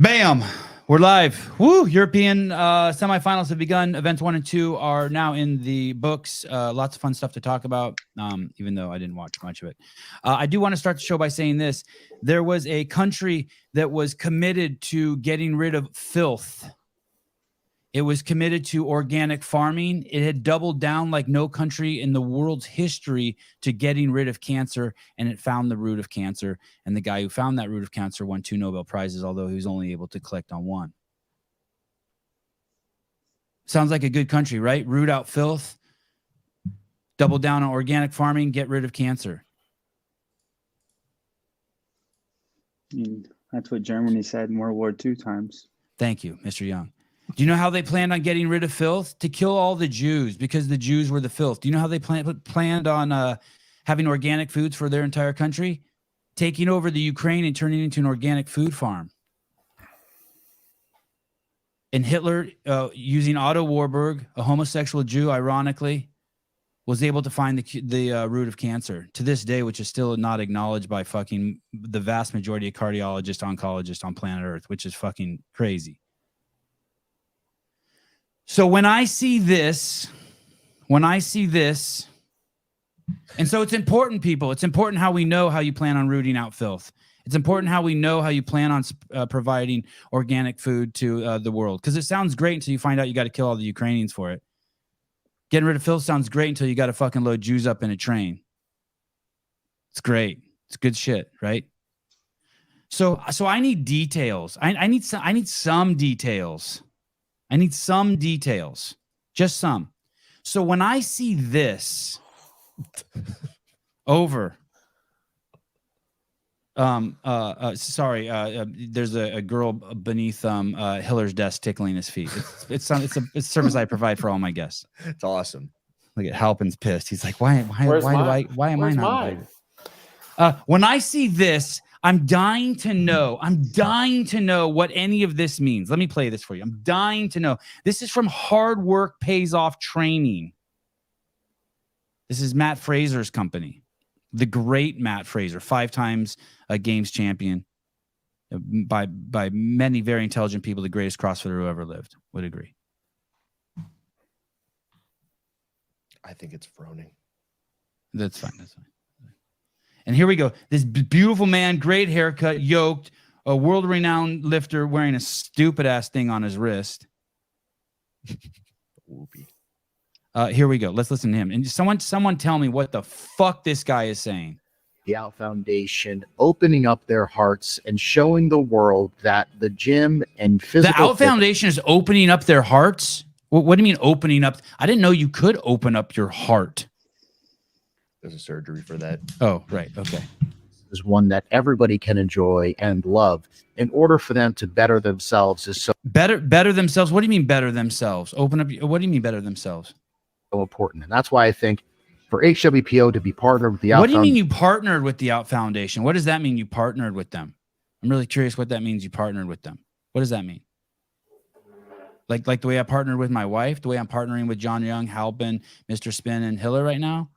Bam! We're live. Woo! European semifinals have begun. Events 1 and 2 are now in the books. Lots of fun stuff to talk about, even though I didn't watch much of it. I do want to start the show by saying this. There was a country that was committed to getting rid of filth. It was committed to organic farming. It had doubled down like no country in the world's history to getting rid of cancer, and it found the root of cancer. And the guy who found that root of cancer won 2 Nobel Prizes, although he was only able to collect on 1. Sounds like a good country, right? Root out filth, double down on organic farming, get rid of cancer. That's what Germany said in World War II times. Thank you, Mr. Young. Do you know how they planned on getting rid of filth? To kill all the Jews, because the Jews were the filth. Do you know how they planned on having organic foods for their entire country? Taking over the Ukraine and turning it into an organic food farm. And Hitler, using Otto Warburg, a homosexual Jew, ironically, was able to find the root of cancer to this day, which is still not acknowledged by fucking the vast majority of cardiologists, oncologists on planet Earth, which is fucking crazy. So when I see this, and so it's important, people. It's important how we know how you plan on rooting out filth. It's important how we know how you plan on providing organic food to the world. Because it sounds great until you find out you got to kill all the Ukrainians for it. Getting rid of filth sounds great until you got to fucking load Jews up in a train. It's great. It's good shit, right? So I need details. I need some details. I need some details, just some. So when I see this over, there's a girl beneath Hiller's desk tickling his feet. It's a service I provide for all my guests. It's awesome. Look at Halpin's pissed. He's like, why am I not invited? When I see this, I'm dying to know what any of this means. Let me play this for you. I'm dying to know. This is from Hard Work Pays Off Training. This is Matt Fraser's company. The great Matt Fraser, 5 times a games champion, by many very intelligent people, the greatest CrossFitter who ever lived, would agree. I think it's froning. That's fine. And here we go. This beautiful man, great haircut, yoked, a world-renowned lifter wearing a stupid-ass thing on his wrist. Whoopee. Here we go. Let's listen to him. And someone tell me what the fuck this guy is saying. The Out Foundation opening up their hearts and showing the world that the gym and physical... The Out Foundation is opening up their hearts? What do you mean opening up? I didn't know you could open up your heart. There's a surgery for that. Oh, right. Okay. Is one that everybody can enjoy and love in order for them to better themselves is so better themselves. What do you mean better themselves? Open up. What do you mean better themselves? important. And that's why I think for HWPO to be partnered with the Out What do you mean you partnered with the Out Foundation? What does that mean you partnered with them? I'm really curious what that means you partnered with them. What does that mean? Like the way I partnered with my wife, the way I'm partnering with John Young, Halpin, Mr. Spin, and Hiller right now?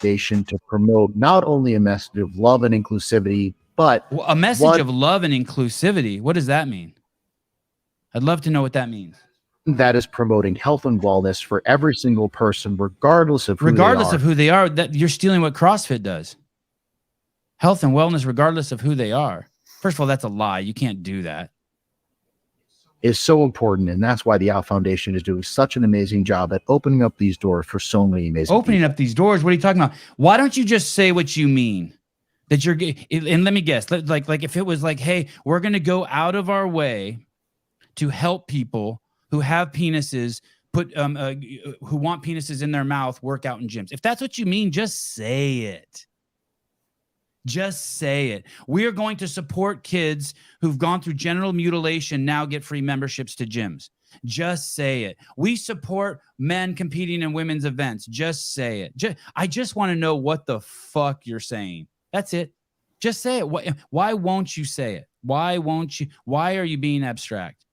To promote not only a message of love and inclusivity, but a message of love and inclusivity. What does that mean? I'd love to know what that means. That is promoting health and wellness for every single person, regardless of who they are. That you're stealing what CrossFit does. Health and wellness, regardless of who they are. First of all, that's a lie. You can't do that. Is so important, and that's why the Out Foundation is doing such an amazing job at opening up these doors for so many amazing opening people. Up these doors. What are you talking about? Why don't you just say what you mean? That you're, and let me guess, like if it was like, hey, we're going to go out of our way to help people who have penises, who want penises in their mouth, work out in gyms. If that's what you mean, just say it. Just say it. We are going to support kids who've gone through genital mutilation now get free memberships to gyms. Just say it. We support men competing in women's events. Just say it. I just want to know what the fuck you're saying. That's it. Just say it. Why won't you say it? Why won't you? Why are you being abstract?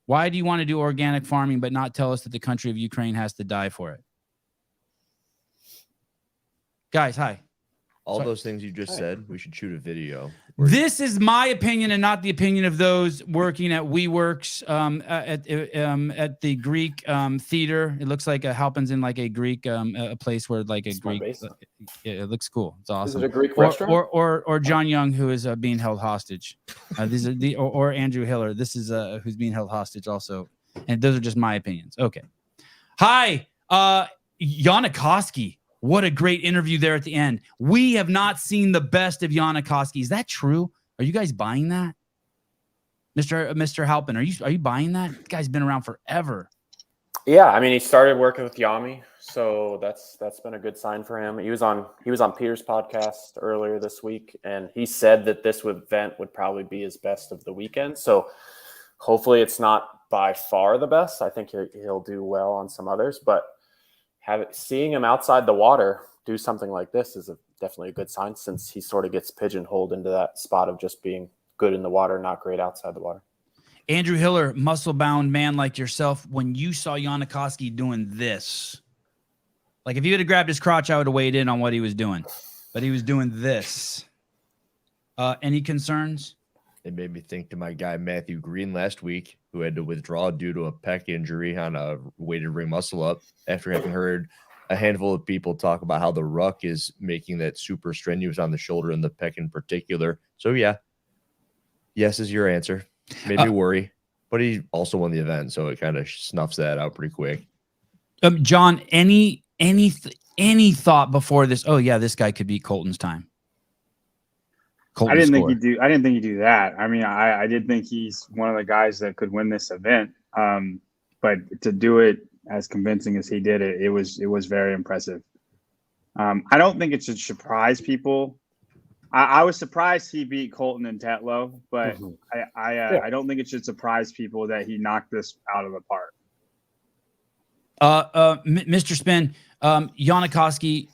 Why do you want to do organic farming but not tell us that the country of Ukraine has to die for it? Guys, hi. All Sorry. those things you just said, we should shoot a video. This is my opinion and not the opinion of those working at WeWorks at the Greek theater. It looks like Halpin's in like a Greek a place where like a Smart Greek. base. It looks cool. It's awesome. Is it a Greek restaurant? Or John Young, who is being held hostage. These are or Andrew Hiller. This is who's being held hostage also. And those are just my opinions. Okay. Hi, Yanikoski. What a great interview there at the end. We have not seen the best of Yanikoski. Is that true? Are you guys buying that? Mr. Halpin, are you buying that? The guy's been around forever. Yeah, I mean, he started working with Yami, so that's been a good sign for him. He was on Peter's podcast earlier this week, and he said that this event would probably be his best of the weekend. So hopefully it's not by far the best. I think he'll do well on some others, but seeing him outside the water do something like this is definitely a good sign, since he sort of gets pigeonholed into that spot of just being good in the water, not great outside the water. Andrew Hiller, muscle-bound man like yourself, when you saw Yanikoski doing this, like if you would have grabbed his crotch, I would have weighed in on what he was doing, but he was doing this. Any concerns? It made me think to my guy Matthew Green last week, who had to withdraw due to a pec injury on a weighted ring muscle up, after having heard a handful of people talk about how the ruck is making that super strenuous on the shoulder and the pec in particular. So yeah, yes is your answer. Made me worry, but he also won the event, so it kind of snuffs that out pretty quick. John, any thought before this? Oh yeah, this guy could beat Colton's time. I didn't think he'd do that. I mean, I did think he's one of the guys that could win this event. But to do it as convincing as he did it was very impressive. I don't think it should surprise people. I was surprised he beat Colton and Tetlow, but I don't think it should surprise people that he knocked this out of the park. Mr. Spin, Yanikoski,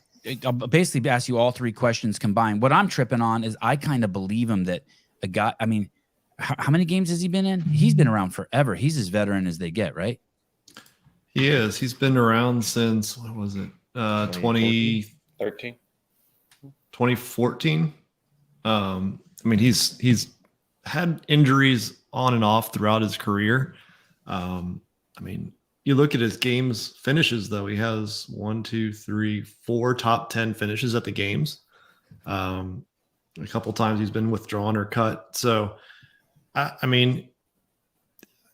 I'll basically ask you all three questions combined. What I'm tripping on is I kind of believe him that a guy, I mean, how many games has he been in? He's been around forever. He's as veteran as they get, right? He is. He's been around since, what was it? 2013. 2014. I mean, he's had injuries on and off throughout his career. I mean, you look at his games finishes, though. He has 4 top 10 finishes at the games. A couple times he's been withdrawn or cut. So, I mean,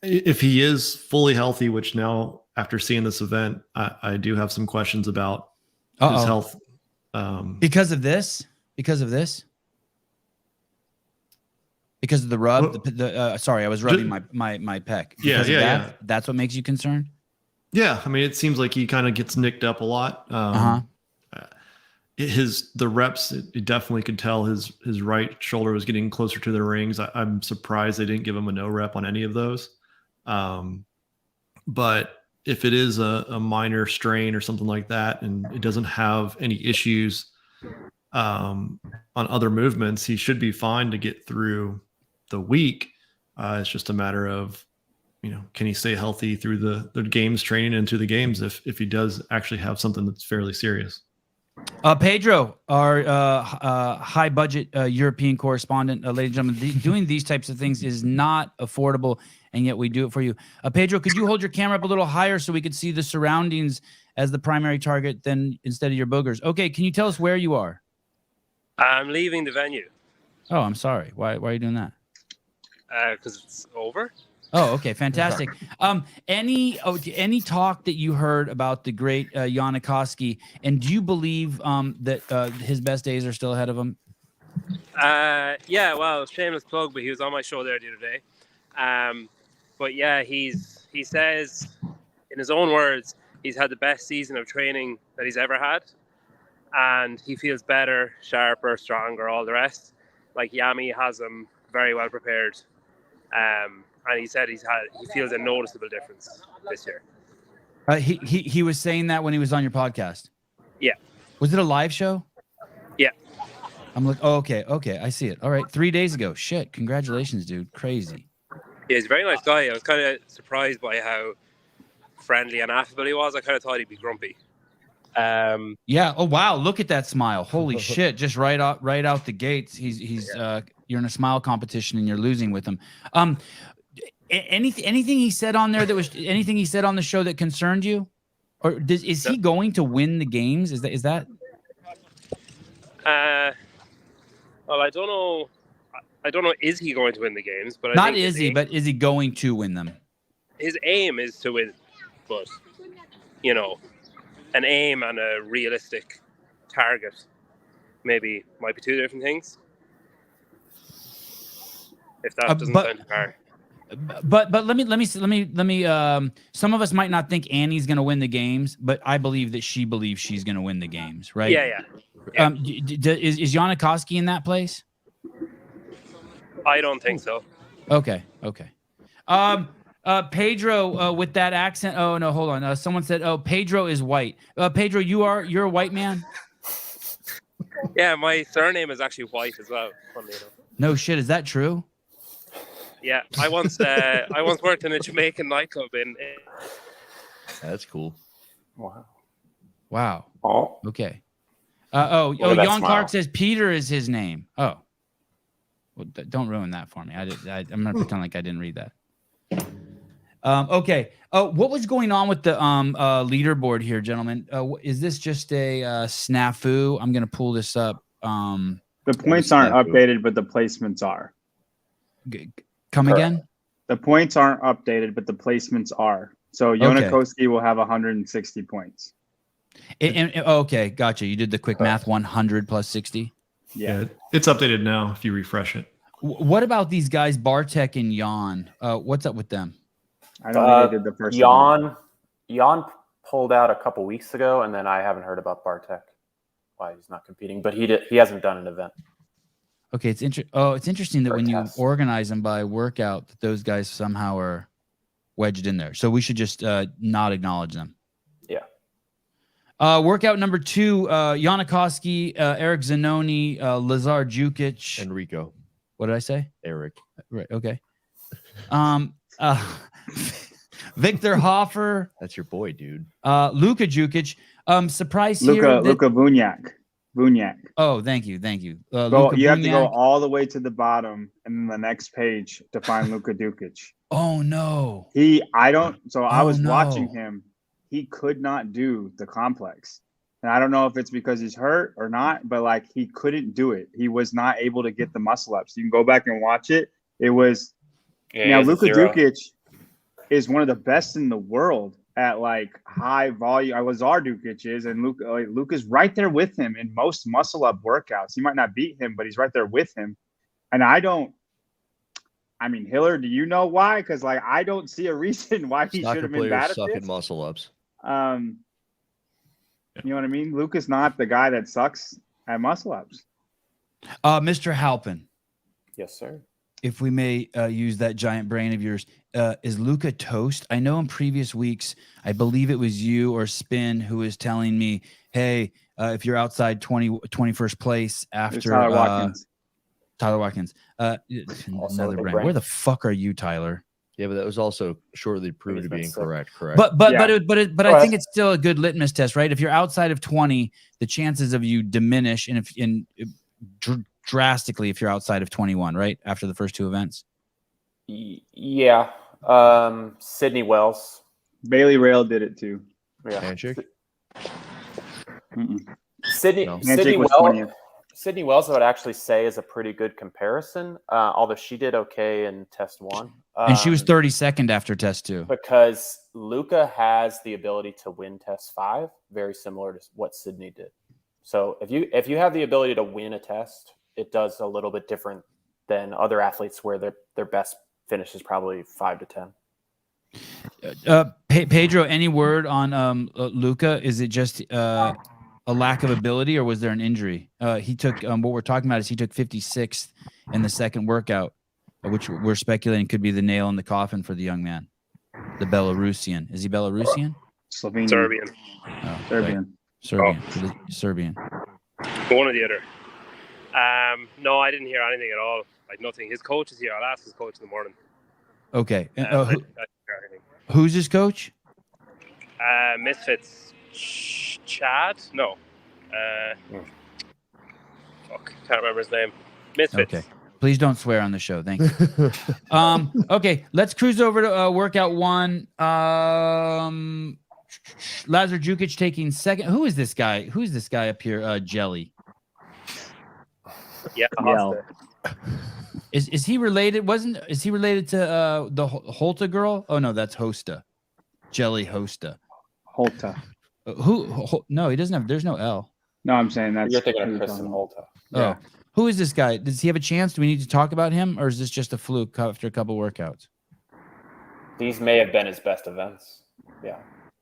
if he is fully healthy, which now after seeing this event, I do have some questions about his health. Because of this? Because of the rub? Sorry, I was rubbing my pec. Yeah. That's what makes you concerned? Yeah, I mean, it seems like he kind of gets nicked up a lot. The reps, it definitely could tell his right shoulder was getting closer to the rings. I'm surprised they didn't give him a no rep on any of those. But if it is a minor strain or something like that, and it doesn't have any issues on other movements, he should be fine to get through the week. It's just a matter of, can he stay healthy through the games training into the games if he does actually have something that's fairly serious. Pedro, our high budget European correspondent, ladies and gentlemen, doing these types of things is not affordable, and yet we do it for you. Pedro, could you hold your camera up a little higher so we could see the surroundings as the primary target instead of your boogers? Okay, can you tell us where you are? I'm leaving the venue. Oh, I'm sorry. Why are you doing that? Because it's over. Oh, okay, fantastic. Any talk that you heard about the great Yanikoski, and do you believe that his best days are still ahead of him? Yeah, well, shameless plug, but he was on my show there the other day. But yeah, he says, in his own words, he's had the best season of training that he's ever had, and he feels better, sharper, stronger, all the rest. Like Yami has him very well prepared. And he said he feels a noticeable difference this year. He was saying that when he was on your podcast. Yeah. Was it a live show? Yeah. I'm like, oh, okay, I see it. All right, 3 days ago. Shit, congratulations, dude. Crazy. Yeah, he's a very nice guy. I was kind of surprised by how friendly and affable he was. I kind of thought he'd be grumpy. Yeah. Oh wow, look at that smile. Holy shit! Just right out the gates. He's you're in a smile competition and you're losing with him. Anything he said on there that was anything he said on the show that concerned you, or is he going to win the games? Is that? Well, I don't know. I don't know. Is he going to win the games? But Not is he, but is he going to win them? His aim is to win, but you know, an aim and a realistic target might be two different things. If that doesn't sound hard. But let me some of us might not think Annie's going to win the games, but I believe that she believes she's going to win the games, right? Yeah. Is Janikowski in that place? I don't think so. Okay. Pedro with that accent. Oh no, hold on. Someone said, "Oh, Pedro is white." Pedro, you're a white man? Yeah, my surname is actually White as well. Funnily enough. No shit, is that true? Yeah, I once worked in a Jamaican nightclub in. That's cool. Wow. Oh, Okay. Jan Clark says Peter is his name. Oh. Well, don't ruin that for me. I'm gonna pretend like I didn't read that. Okay. What was going on with the leaderboard here, gentlemen? Is this just a snafu? I'm gonna pull this up. The points aren't updated, but the placements are. Come again? The points aren't updated, but the placements are. So Janikowski will have 160 points. Okay, gotcha. You did the quick math. 100 plus 60. Yeah, it's updated now if you refresh it. What about these guys, Bartek and Jan? What's up with them? I don't think they did the first Jan pulled out a couple weeks ago, and then I haven't heard about Bartek, why he's not competing, but he hasn't done an event. Okay, it's interesting that when you organize them by workout, that those guys somehow are wedged in there. So we should just not acknowledge them. Yeah. Workout number 2, Janikowski, Eric Zanoni, Lazar Jukic. Enrico. What did I say? Eric. Right. Okay. Victor Hoffer. That's your boy, dude. Luka Jukic. Surprise Luka here. Vunjak. Oh, thank you. You have to go all the way to the bottom and then the next page to find Luka Dukic. Oh no. I was watching him. He could not do the complex. And I don't know if it's because he's hurt or not, but he couldn't do it. He was not able to get the muscle ups. You can go back and watch it. It was Luka Dukic is one of the best in the world at high volume. Lazar Dukic is, and Luka's right there with him in most muscle up workouts. He might not beat him, but he's right there with him. And Hiller, do you know why? Because I don't see a reason why he should have been bad at suck this. at muscle ups. You know what I mean? Luka's not the guy that sucks at muscle ups. Mr. Halpin. Yes, sir. If we may use that giant brain of yours, is Luka toast? I know in previous weeks, I believe it was you or Spin who was telling me, hey, if you're outside 21st place after Tyler Watkins. Another brain. Where the fuck are you, Tyler? Yeah, but that was also shortly proved to be incorrect. Correct. But I think it's still a good litmus test, right? If you're outside of 20, the chances of you diminish, and drastically if you're outside of 21, right? After the first 2 events. Yeah. Sydney Wells. Bailey Rail did it too. Yeah. Handshake? Sydney Wells, I would actually say, is a pretty good comparison, although she did okay in test 1. And she was 32nd after test 2. Because Luka has the ability to win test 5, very similar to what Sydney did. So if you have the ability to win a test, it does a little bit different than other athletes where their best finish is probably 5 to 10. Pedro, any word on Luka? Is it just a lack of ability, or was there an injury? He took what we're talking about is he took 56th in the second workout, which we're speculating could be the nail in the coffin for the young man, the Belarusian. Is he Belarusian? Slovenian. Serbian. Oh, Serbian. Right. Serbian. One or the other. No, I didn't hear anything at all. Nothing. His coach is here. I'll ask his coach in the morning. Okay. Who's his coach? Misfits Chad? No. Fuck, can't remember his name. Misfits. Okay. Please don't swear on the show. Thank you. Okay, let's cruise over to workout 1. Lazar Jukic taking second. Who is this guy? Who's this guy up here? Jelly. Yeah. Is he related? Is he related to the Holta girl? Oh no, that's Hosta. Jelly Hosta. Holta. No, he doesn't have. There's no L. No, I'm saying that's. You're thinking of Kristen Holta. Yeah. Oh, who is this guy? Does he have a chance? Do we need to talk about him, or is this just a fluke after a couple workouts? These may have been his best events. Yeah,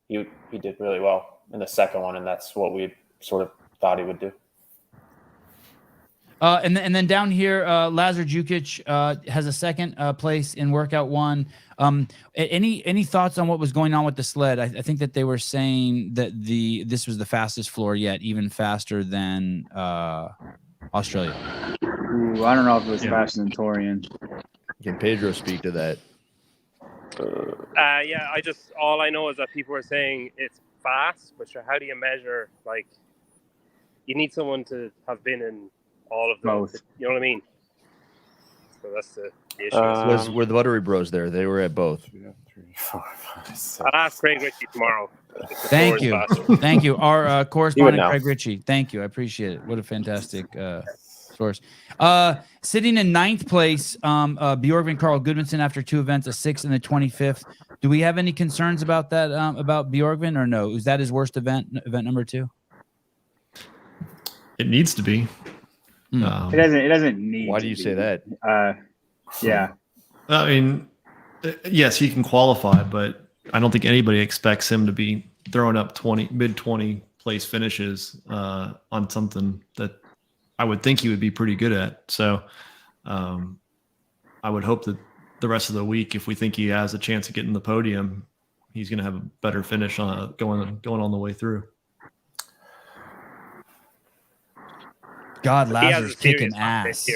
he did really well in the second one, and that's what we sort of thought he would do. And then down here, Lazar Jukic has a second place in workout 1. Any thoughts on what was going on with the sled? I think that they were saying that this was the fastest floor yet, even faster than Australia. Ooh, I don't know if it was faster than Torian. Can Pedro speak to that? Yeah, all I know is that people were saying it's fast, but how do you measure? Like, you need someone to have been in all of those. Both. You know what I mean? So that's the issue. Were the Buttery Bros there? They were at both. 2, 3, 4, 5, 6. I'll ask Craig Ritchie tomorrow. Thank you. Thank you. Our correspondent, know. Craig Ritchie. Thank you. I appreciate it. What a fantastic source. Sitting in 9th place, Bjorgvin Carl Goodmanson after 2 events, a 6th and a 25th. Do we have any concerns about that, about Bjorgvin, or no? Is that his worst event number 2? It needs to be. It doesn't need. Why do you say that? Yeah. I mean, yes, he can qualify, but I don't think anybody expects him to be throwing up mid 20 place finishes on something that I would think he would be pretty good at. So I would hope that the rest of the week, if we think he has a chance of getting the podium, he's going to have a better finish on going on the way through. God, Lazar's kicking ass.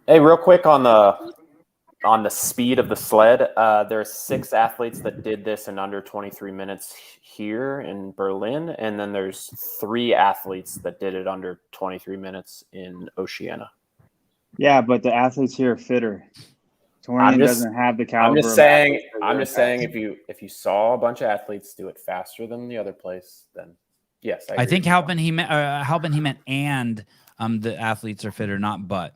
Hey, real quick on the speed of the sled, there's 6 athletes that did this in under 23 minutes here in Berlin, and then there's 3 athletes that did it under 23 minutes in Oceania. Yeah, but the athletes here are fitter. Torian doesn't have the caliber. I'm just saying if you saw a bunch of athletes do it faster than the other place, then yes, I think Halpin he meant and the athletes are fitter, not but.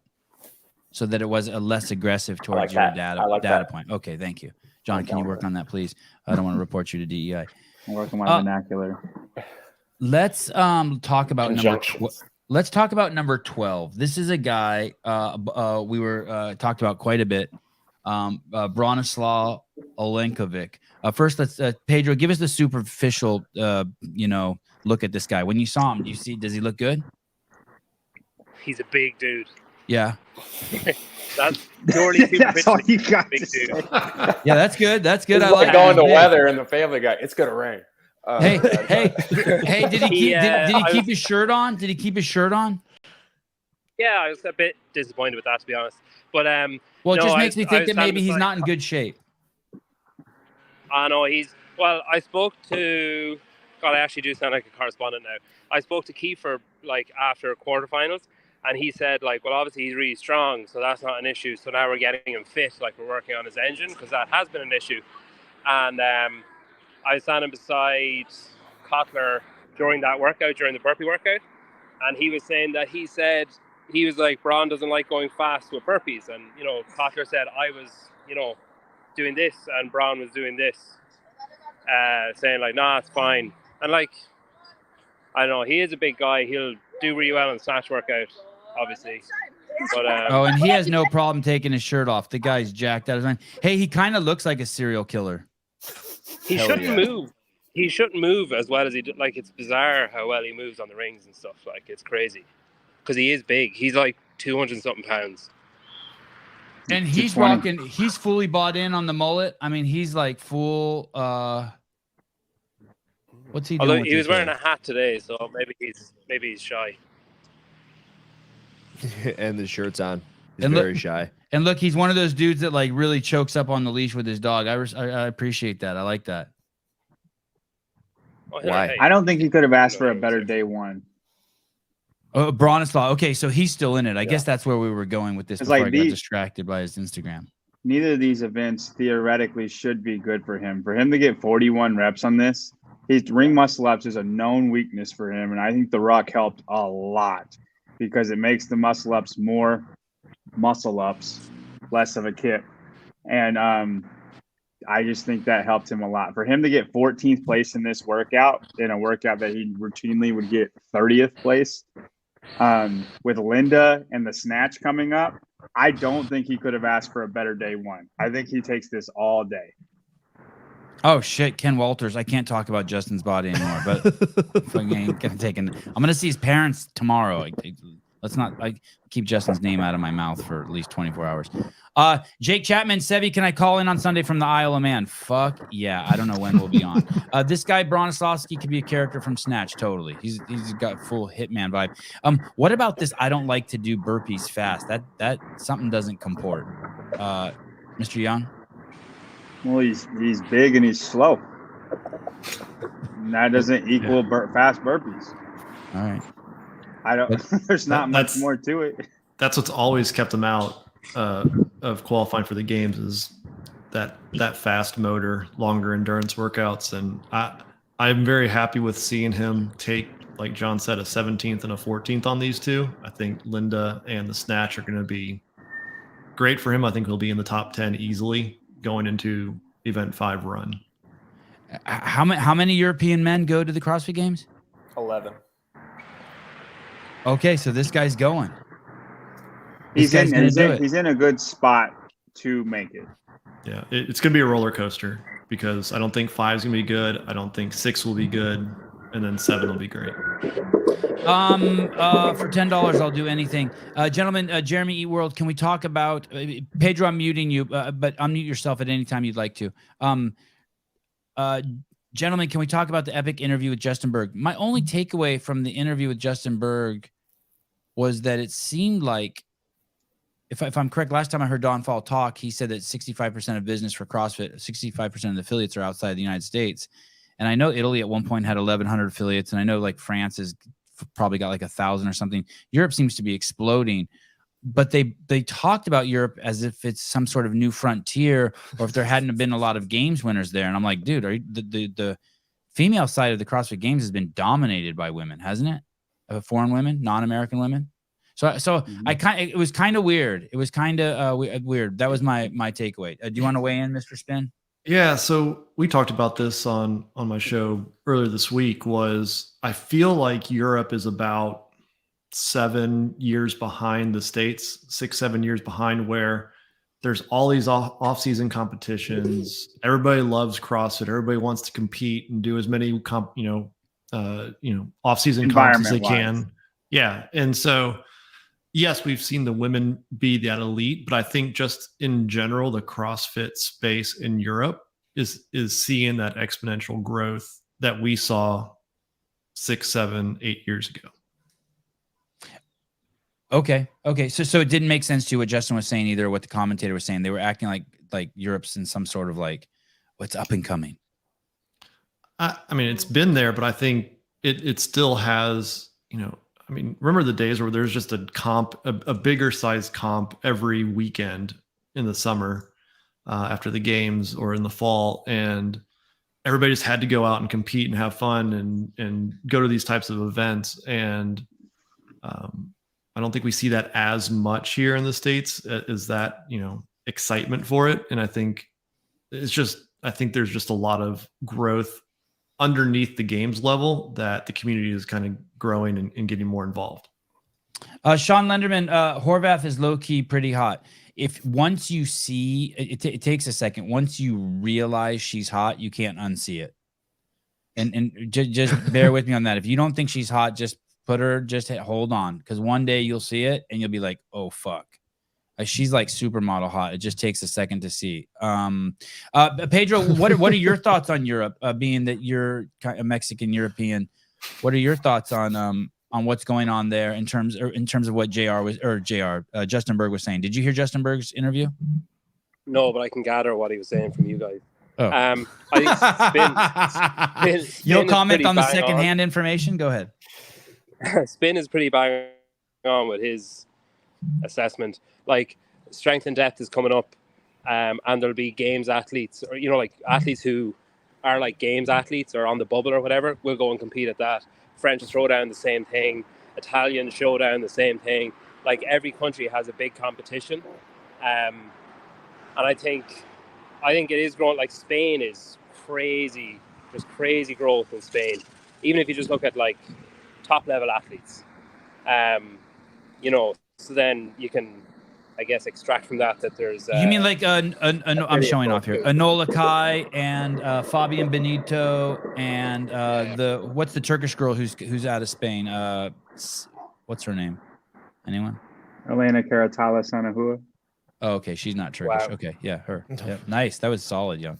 So that it was a less aggressive towards your data point. Okay, thank you. John, can you work on that, please? I don't want to report you to DEI. I'm working my vernacular. Let's talk about number 12. This is a guy we were talked about quite a bit. Bronislaw Olenkovic. First, let's Pedro, give us the superficial look at this guy. When you saw him, does he look good? He's a big dude. Yeah. That's purely superficial. That's all you got big to say. dude. Yeah, that's good. That's good. It's I like going it. to weather and the Family Guy. It's gonna rain. Hey! Did he keep his shirt on? Did he keep his shirt on? Yeah, I was a bit disappointed with that, to be honest. But well, it just makes me think that maybe he's not in good shape. I know I spoke to. God, I actually do sound like a correspondent now. I spoke to Kiefer after quarterfinals. And he said, well, obviously he's really strong, so that's not an issue. So now we're getting him fit, we're working on his engine, because that has been an issue. And I was standing beside Kotler during that workout, during the burpee workout. And he was saying that he was like, Braun doesn't like going fast with burpees. And, Kotler said, I was, doing this, and Braun was doing this, saying nah, it's fine. And I don't know, he is a big guy. He'll do really well in the snatch workout, obviously. But and he has no problem taking his shirt off. The guy's jacked out of his mind. Hey, he kind of looks like a serial killer. He shouldn't move. He shouldn't move as well as he did. It's bizarre how well he moves on the rings and stuff. It's crazy. Because he is big. He's 200 something pounds. And he's fully bought in on the mullet. I mean, he's full what's he doing? Although he was wearing a hat today, so maybe he's shy. And the shirt's on. He's very shy. And look, he's one of those dudes that really chokes up on the leash with his dog. I appreciate that. I like that. Why? I don't think he could have asked for a better day one. Bronislaw. Okay, so he's still in it. I guess that's where we were going with this before I got distracted by his Instagram. Neither of these events theoretically should be good for him. For him to get 41 reps on this, his ring muscle ups is a known weakness for him, and I think the ruck helped a lot because it makes the muscle ups more muscle ups, less of a kip. And I just think that helped him a lot. For him to get 14th place in this workout, in a workout that he routinely would get 30th place, with Linda and the snatch coming up, I don't think he could have asked for a better day one. I think he takes this all day. Oh shit, Ken Walters. I can't talk about Justin's body anymore, but I'm gonna see his parents tomorrow. Let's not keep Justin's name out of my mouth for at least 24 hours. Jake Chapman, Sevi, can I call in on Sunday from the Isle of Man? Fuck yeah. I don't know when we'll be on. This guy Bronislawski could be a character from Snatch. Totally. He's got full Hitman vibe. What about this? I don't like to do burpees fast. That something doesn't comport. Mr. Young? Well, he's big and he's slow. And that doesn't equal fast burpees. All right. I don't. There's not much more to it. That's what's always kept him out of qualifying for the games is that fast motor, longer endurance workouts, and I'm very happy with seeing him take, like John said, a 17th and a 14th on these two. I think Linda and the snatch are going to be great for him. I think he'll be in the top 10 easily going into Event 5 run. How many European men go to the CrossFit Games? 11. Okay, so this guy's going. He's in a good spot to make it. Yeah, it's going to be a roller coaster because I don't think 5 is going to be good. I don't think 6 will be good. And then 7 will be great. For $10, I'll do anything. Gentlemen, Jeremy Eatworld, can we talk about Pedro? I'm muting you, but unmute yourself at any time you'd like to. Gentlemen, can we talk about the epic interview with Justin Berg? My only takeaway from the interview with Justin Berg was that it seemed like, if I'm correct, last time I heard Don Fall talk, he said that 65% of business for CrossFit, 65% of the affiliates are outside the United States. And I know Italy at one point had 1,100 affiliates, and I know like France has probably got like 1,000 or something. Europe seems to be exploding, but they talked about Europe as if it's some sort of new frontier, or if there hadn't been a lot of games winners there. And I'm like, dude, the female side of the CrossFit Games has been dominated by women, hasn't it? Foreign women, non-American women. So it was kind of weird. It was kind of weird. That was my takeaway. Do you want to weigh in, Mr. Spin? Yeah, so we talked about this on my show earlier this week. I feel like Europe is about 7 years behind the States, 6-7 years behind, where there's all these off-season competitions. Everybody loves CrossFit. Everybody wants to compete and do as many off-season comps as they can. Yeah, and so yes, we've seen the women be that elite, but I think just in general, the CrossFit space in Europe is seeing that exponential growth that we saw 6, 7, 8 years ago. Okay. So it didn't make sense to what Justin was saying either, what the commentator was saying. They were acting like Europe's in some sort of like what's up and coming. I mean, it's been there, but I think it still has, I mean, remember the days where there's just a bigger size comp every weekend in the summer after the games or in the fall, and everybody just had to go out and compete and have fun and go to these types of events. And I don't think we see that as much here in the States as that, excitement for it. And I think there's just a lot of growth underneath the games level that the community is kind of growing and getting more involved. Sean Lenderman, Horvath is low key pretty hot. If once you see it takes a second. Once you realize she's hot, you can't unsee it. And just bear with me on that. If you don't think she's hot, just hold on, because one day you'll see it and you'll be like, oh fuck. She's like supermodel hot. It just takes a second to see. Pedro, what are your thoughts on Europe? Being that you're a Mexican European, what are your thoughts on what's going on there in terms of what Justin Berg was saying? Did you hear Justin Berg's interview? No, but I can gather what he was saying from you guys. I think spin You'll comment on the secondhand information? Go ahead. Spin is pretty bang on with his assessment. Like strength and depth is coming up, and there'll be games athletes, or like athletes who are like games athletes or on the bubble or whatever, will go and compete at that. French throwdown, the same thing. Italian showdown, the same thing. Like every country has a big competition, and I think it is growing. Like Spain is crazy, just crazy growth in Spain. Even if you just look at like top level athletes, so then you can, I guess, extract from that there's. You mean like I'm showing off here. Enola Kai and Fabian Benito and what's the Turkish girl who's out of Spain? What's her name? Anyone? Elena Caratala Sanahua. Oh, okay. She's not Turkish. Wow. Okay. Yeah, her. Yeah, nice. That was solid, Young.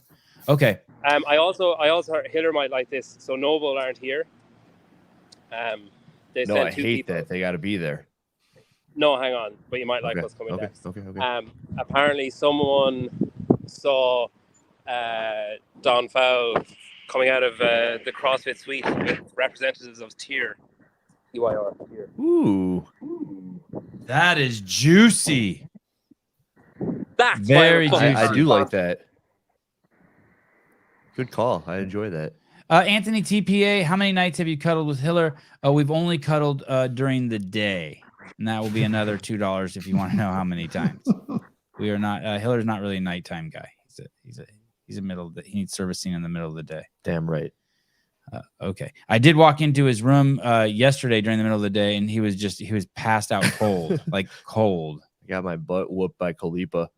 Okay. I also heard Hiller might like this. So Noble aren't here. They sent I two hate people. that. They got to be there. No, hang on. But you might like what's coming next. Okay. Apparently someone saw Don Fowl coming out of the CrossFit suite with representatives of TYR. Ooh. That is juicy. That's very juicy. I do like that. Good call. I enjoy that. Anthony TPA, how many nights have you cuddled with Hiller? We've only cuddled during the day, and that will be another $2 if you want to know how many times. We are not. Hiller's not really a nighttime guy. He's a middle. He needs servicing in the middle of the day. Damn right. Okay. I did walk into his room yesterday during the middle of the day, and he was passed out cold, like cold. I got my butt whooped by Kalipa.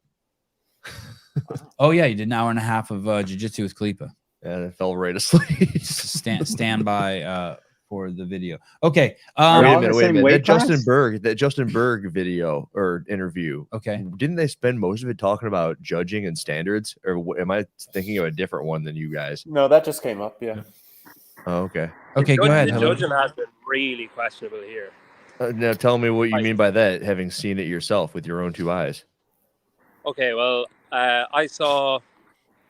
Oh yeah, you did an hour and a half of jiu-jitsu with Kalipa. And I fell right asleep. stand by for the video. Okay. Wait a minute. That Justin Berg video or interview. Okay. Didn't they spend most of it talking about judging and standards, or am I thinking of a different one than you guys? No, that just came up. Yeah. Oh, okay. Okay, go ahead. The judging has been really questionable here. Now tell me what you mean by that, having seen it yourself with your own two eyes. Okay, well, I saw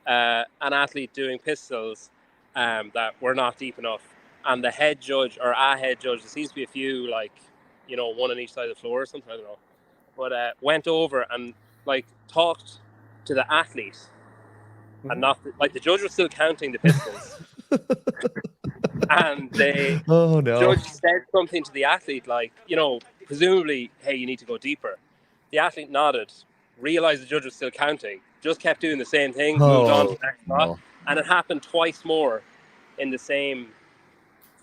an athlete doing pistols that were not deep enough, and the head judge or a head judge, there seems to be a few, like, one on each side of the floor or something, I don't know, but went over and like talked to the athlete, and not like the judge was still counting the pistols. And the judge said something to the athlete, like, presumably, hey, you need to go deeper. The athlete nodded, realized the judge was still counting, just kept doing the same thing, moved on to the next spot, and it happened twice more in the same,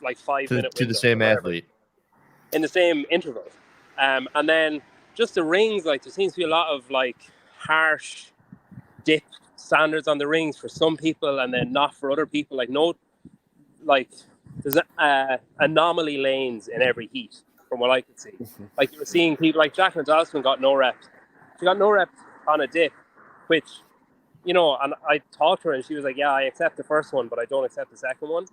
like, 5 minute to the same athlete in the same interval. And then just the rings, like, there seems to be a lot of like harsh dip standards on the rings for some people, and then not for other people. Like there's anomaly lanes in every heat, from what I could see. Like, you were seeing people like Jacqueline Dalston got no reps. She got no reps on a dip, which, and I talked to her, and she was like, yeah, I accept the first one, but I don't accept the second one.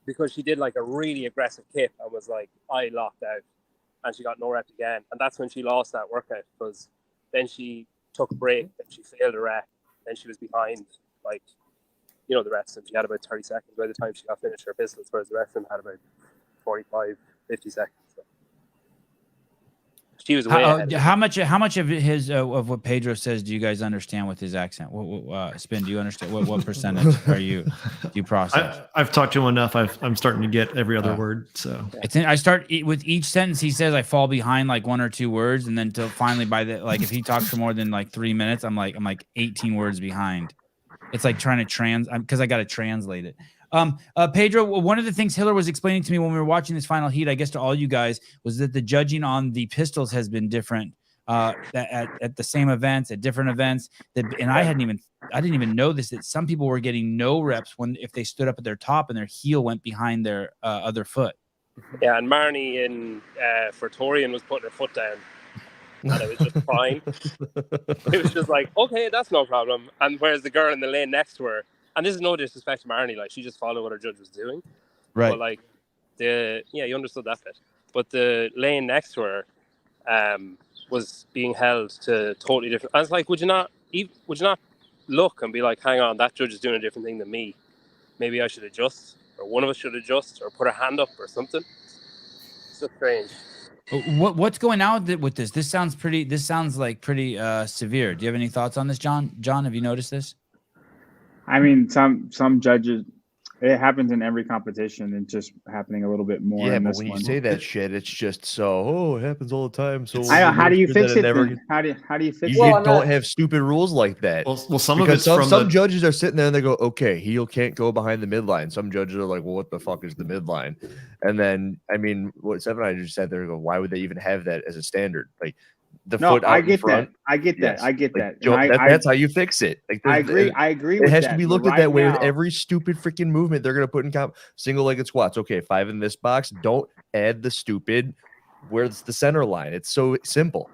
Because she did like a really aggressive kip and was like, I locked out, and she got no reps again. And that's when she lost that workout, because then she took a break and she failed a rep, and she was behind, like, the rest, and she had about 30 seconds by the time she got finished her pistols, whereas the rest of them had about 45, 50 seconds. So she was way ahead. How much of his of what Pedro says do you guys understand with his accent? Spin, do you understand what percentage do you process? I've talked to him enough. I'm starting to get every other word. So I start with each sentence he says, I fall behind like one or two words, and then till finally if he talks for more than like 3 minutes, I'm like 18 words behind. It's like trying to because I got to translate it. Pedro, one of the things Hiller was explaining to me when we were watching this final heat, I guess to all you guys, was that the judging on the pistols has been different at the same events, at different events. And I didn't even know this, that some people were getting no reps if they stood up at their top and their heel went behind their other foot. Yeah, and Marnie for Torian was putting her foot down. And it was just fine. It was just like, okay, that's no problem. And whereas the girl in the lane next to her, and this is no disrespect to Marnie, like, she just followed what her judge was doing. Right. But like you understood that bit. But the lane next to her was being held to totally different. I was like, would you not look and be like, hang on, that judge is doing a different thing than me. Maybe I should adjust, or one of us should adjust, or put a hand up or something. It's so strange. What's going on with this? This sounds like pretty severe. Do you have any thoughts on this, John? John, have you noticed this? I mean, some judges, it happens in every competition. It's just happening a little bit more. Yeah, in but this when one. you say that shit, it's just so, it happens all the time. So I know. How do you fix it? Never, then? How do you fix you it? don't have stupid rules like that. Well, some because of it's some judges are sitting there and they go, okay, heel can't go behind the midline. Some judges are like, well, what the fuck is the midline? And then, I mean, what Sevan and I just said there, go, why would they even have that as a standard? Like the foot out in front. I get that. Yes. I get Like, that. that's how you fix it. Like, I agree. I agree. It with has that, to be but looked at right that way now, with every stupid freaking movement they're going to put in single-legged squats. Okay, 5 in this box. Don't add the stupid where's the center line. It's so simple.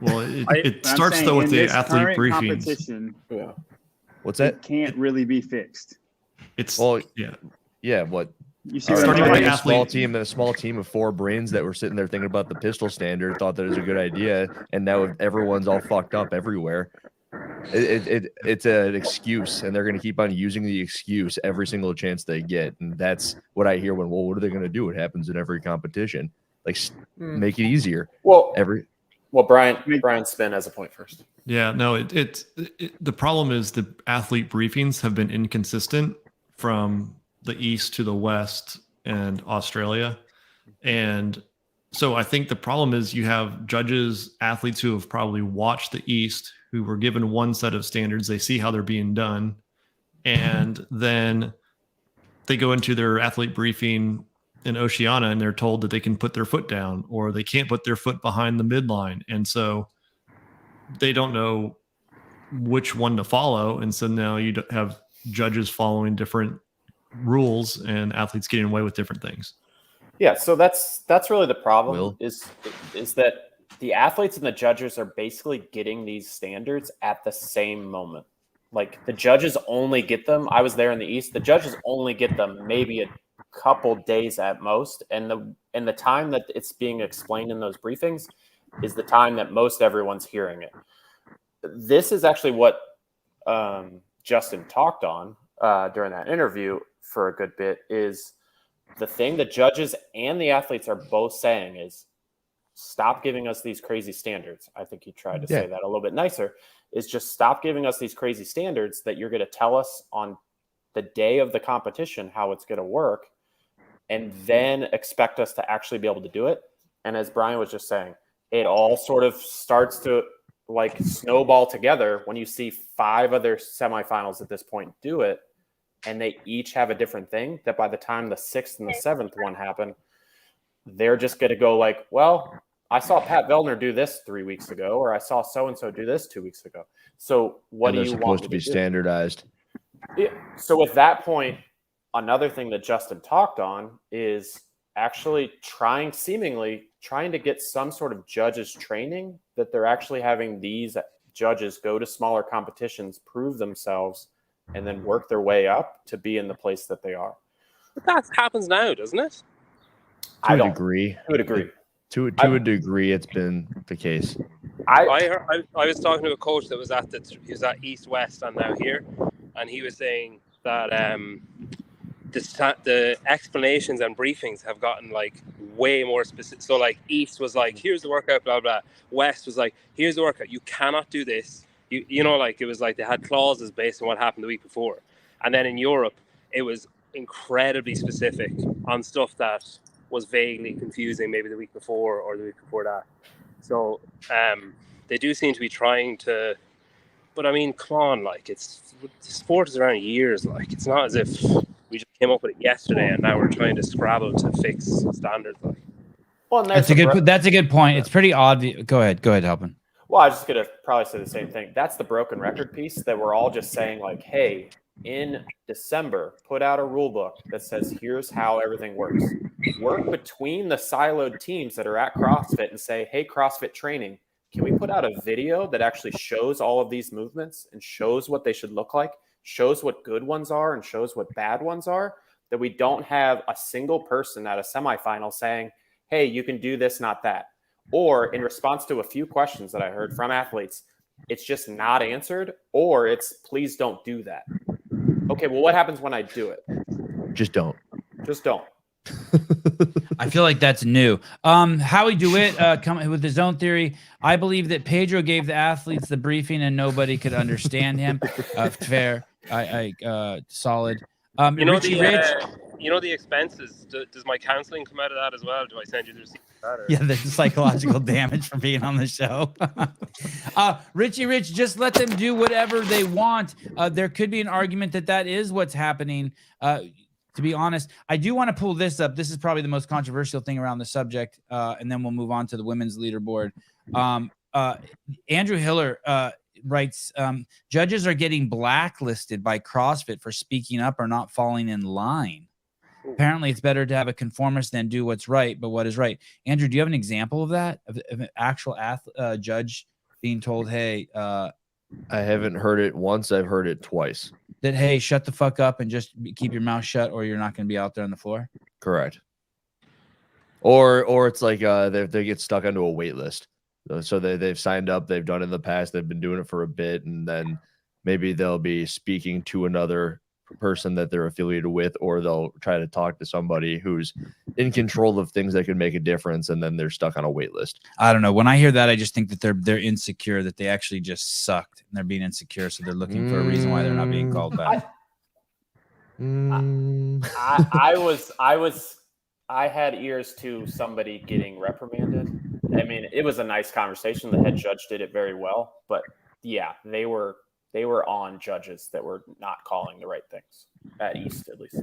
Well, it starts though with the athlete briefings. Yeah. What's that? It can't really be fixed. It's yeah. What? You see, starting with the a small athlete team and a small team of 4 brains that were sitting there thinking about the pistol standard, thought that was a good idea, and now everyone's all fucked up everywhere. It's an excuse, and they're going to keep on using the excuse every single chance they get, and that's what I hear when, well, what are they going to do? It happens in every competition. Like, make it easier. Well, Brian Spin has a point first. Yeah, no, the problem is the athlete briefings have been inconsistent from the East to the West and Australia. And so I think the problem is you have judges, athletes who have probably watched the East, who were given one set of standards. They see how they're being done. And then they go into their athlete briefing in Oceania and they're told that they can put their foot down or they can't put their foot behind the midline. And so they don't know which one to follow. And so now you have judges following different rules and athletes getting away with different things. Yeah, so that's really the problem. Is that the athletes and the judges are basically getting these standards at the same moment. Like the judges only get them. I was there in the East. The judges only get them maybe a couple days at most, and the time that it's being explained in those briefings is the time that most everyone's hearing it. This is actually what Justin talked on during that interview for a good bit. Is the thing the judges and the athletes are both saying is stop giving us these crazy standards. I think he tried to say that a little bit nicer, is just stop giving us these crazy standards that you're going to tell us on the day of the competition how it's going to work, and then expect us to actually be able to do it. And as Brian was just saying, it all sort of starts to like snowball together when you see 5 other semifinals at this point do it, and they each have a different thing, that by the time the 6th and the 7th one happen, they're just going to go like, well, I saw Pat Vellner do this 3 weeks ago, or I saw so-and-so do this 2 weeks ago. So what do you want supposed to be standardized? Yeah. So with that point, another thing that Justin talked on is actually trying to get some sort of judges training, that they're actually having these judges go to smaller competitions, prove themselves, and then work their way up to be in the place that they are. But that happens now, doesn't it? To a degree. To a degree, it's been the case. I was talking to a coach that was he was at East West and now here, and he was saying that the explanations and briefings have gotten like way more specific. So like East was like, here's the workout, blah blah. West was like, here's the workout. You cannot do this. You know, like it was like they had clauses based on what happened the week before. And then in Europe, it was incredibly specific on stuff that was vaguely confusing maybe the week before or the week before that. So they do seem to be trying to, but I mean, come on, like the sport is around years. Like it's not as if we just came up with it yesterday and now we're trying to scrabble to fix standards. Like, well, that's a good point. It's pretty odd. Go ahead, Halpin. Well, I was just going to probably say the same thing. That's the broken record piece that we're all just saying like, hey, in December, put out a rule book that says, here's how everything works. Work between the siloed teams that are at CrossFit and say, hey, CrossFit training, can we put out a video that actually shows all of these movements and shows what they should look like, shows what good ones are and shows what bad ones are, that we don't have a single person at a semifinal saying, hey, you can do this, not that. Or in response to a few questions that I heard from athletes, it's just not answered, or it's please don't do that. Okay, well, what happens when I do it? Just don't. Just don't. I feel like that's new. Howie DeWitt coming with his own theory. I believe that Pedro gave the athletes the briefing and nobody could understand him. Fair. Solid. You know Richie Rich. The expenses. Does my counseling come out of that as well? Do I send you this? Yeah, the psychological damage from being on the show. Richie Rich, just let them do whatever they want. There could be an argument that is what's happening. To be honest, I do want to pull this up. This is probably the most controversial thing around the subject, and then we'll move on to the women's leaderboard. Andrew Hiller writes, judges are getting blacklisted by CrossFit for speaking up or not falling in line. Apparently, it's better to have a conformist than do what's right, but what is right. Andrew, do you have an example of that? Of an actual judge being told, hey, I haven't heard it once. I've heard it twice. That, hey, shut the fuck up and just keep your mouth shut or you're not going to be out there on the floor? Correct. Or it's like they get stuck onto a wait list. So they've signed up. They've done it in the past. They've been doing it for a bit. And then maybe they'll be speaking to another person that they're affiliated with, or they'll try to talk to somebody who's in control of things that could make a difference, and then they're stuck on a wait list. I don't know. When I hear that, I just think that they're insecure, that they actually just sucked and they're being insecure, so they're looking for a reason why they're not being called back. I had ears to somebody getting reprimanded. I mean, it was a nice conversation. The head judge did it very well, but yeah, they were on judges that were not calling the right things at East, at least.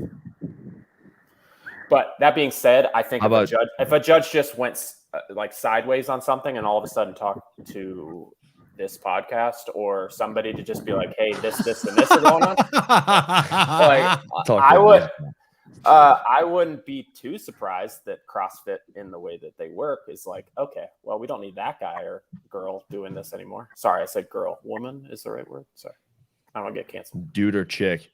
But that being said, I think if a judge just went like sideways on something and all of a sudden talked to this podcast or somebody to just be like, hey, this, and this are going on, like I wouldn't be too surprised that CrossFit, in the way that they work, is like, okay, well, we don't need that guy or girl doing this anymore. Sorry, I said girl. Woman is the right word. Sorry. I don't want to get canceled. Dude or chick.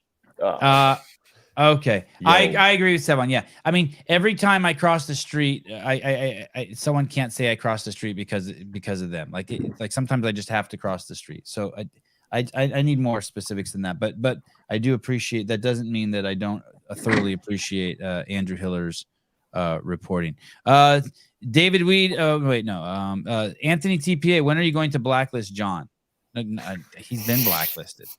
Okay. Yo. I agree with Sevan. Yeah. I mean, every time I cross the street, I someone can't say I crossed the street because of them. Like sometimes I just have to cross the street. So I need more specifics than that. But I do appreciate, that doesn't mean that I don't thoroughly appreciate Andrew Hiller's reporting. David Weed. Anthony TPA. When are you going to blacklist John? He's been blacklisted.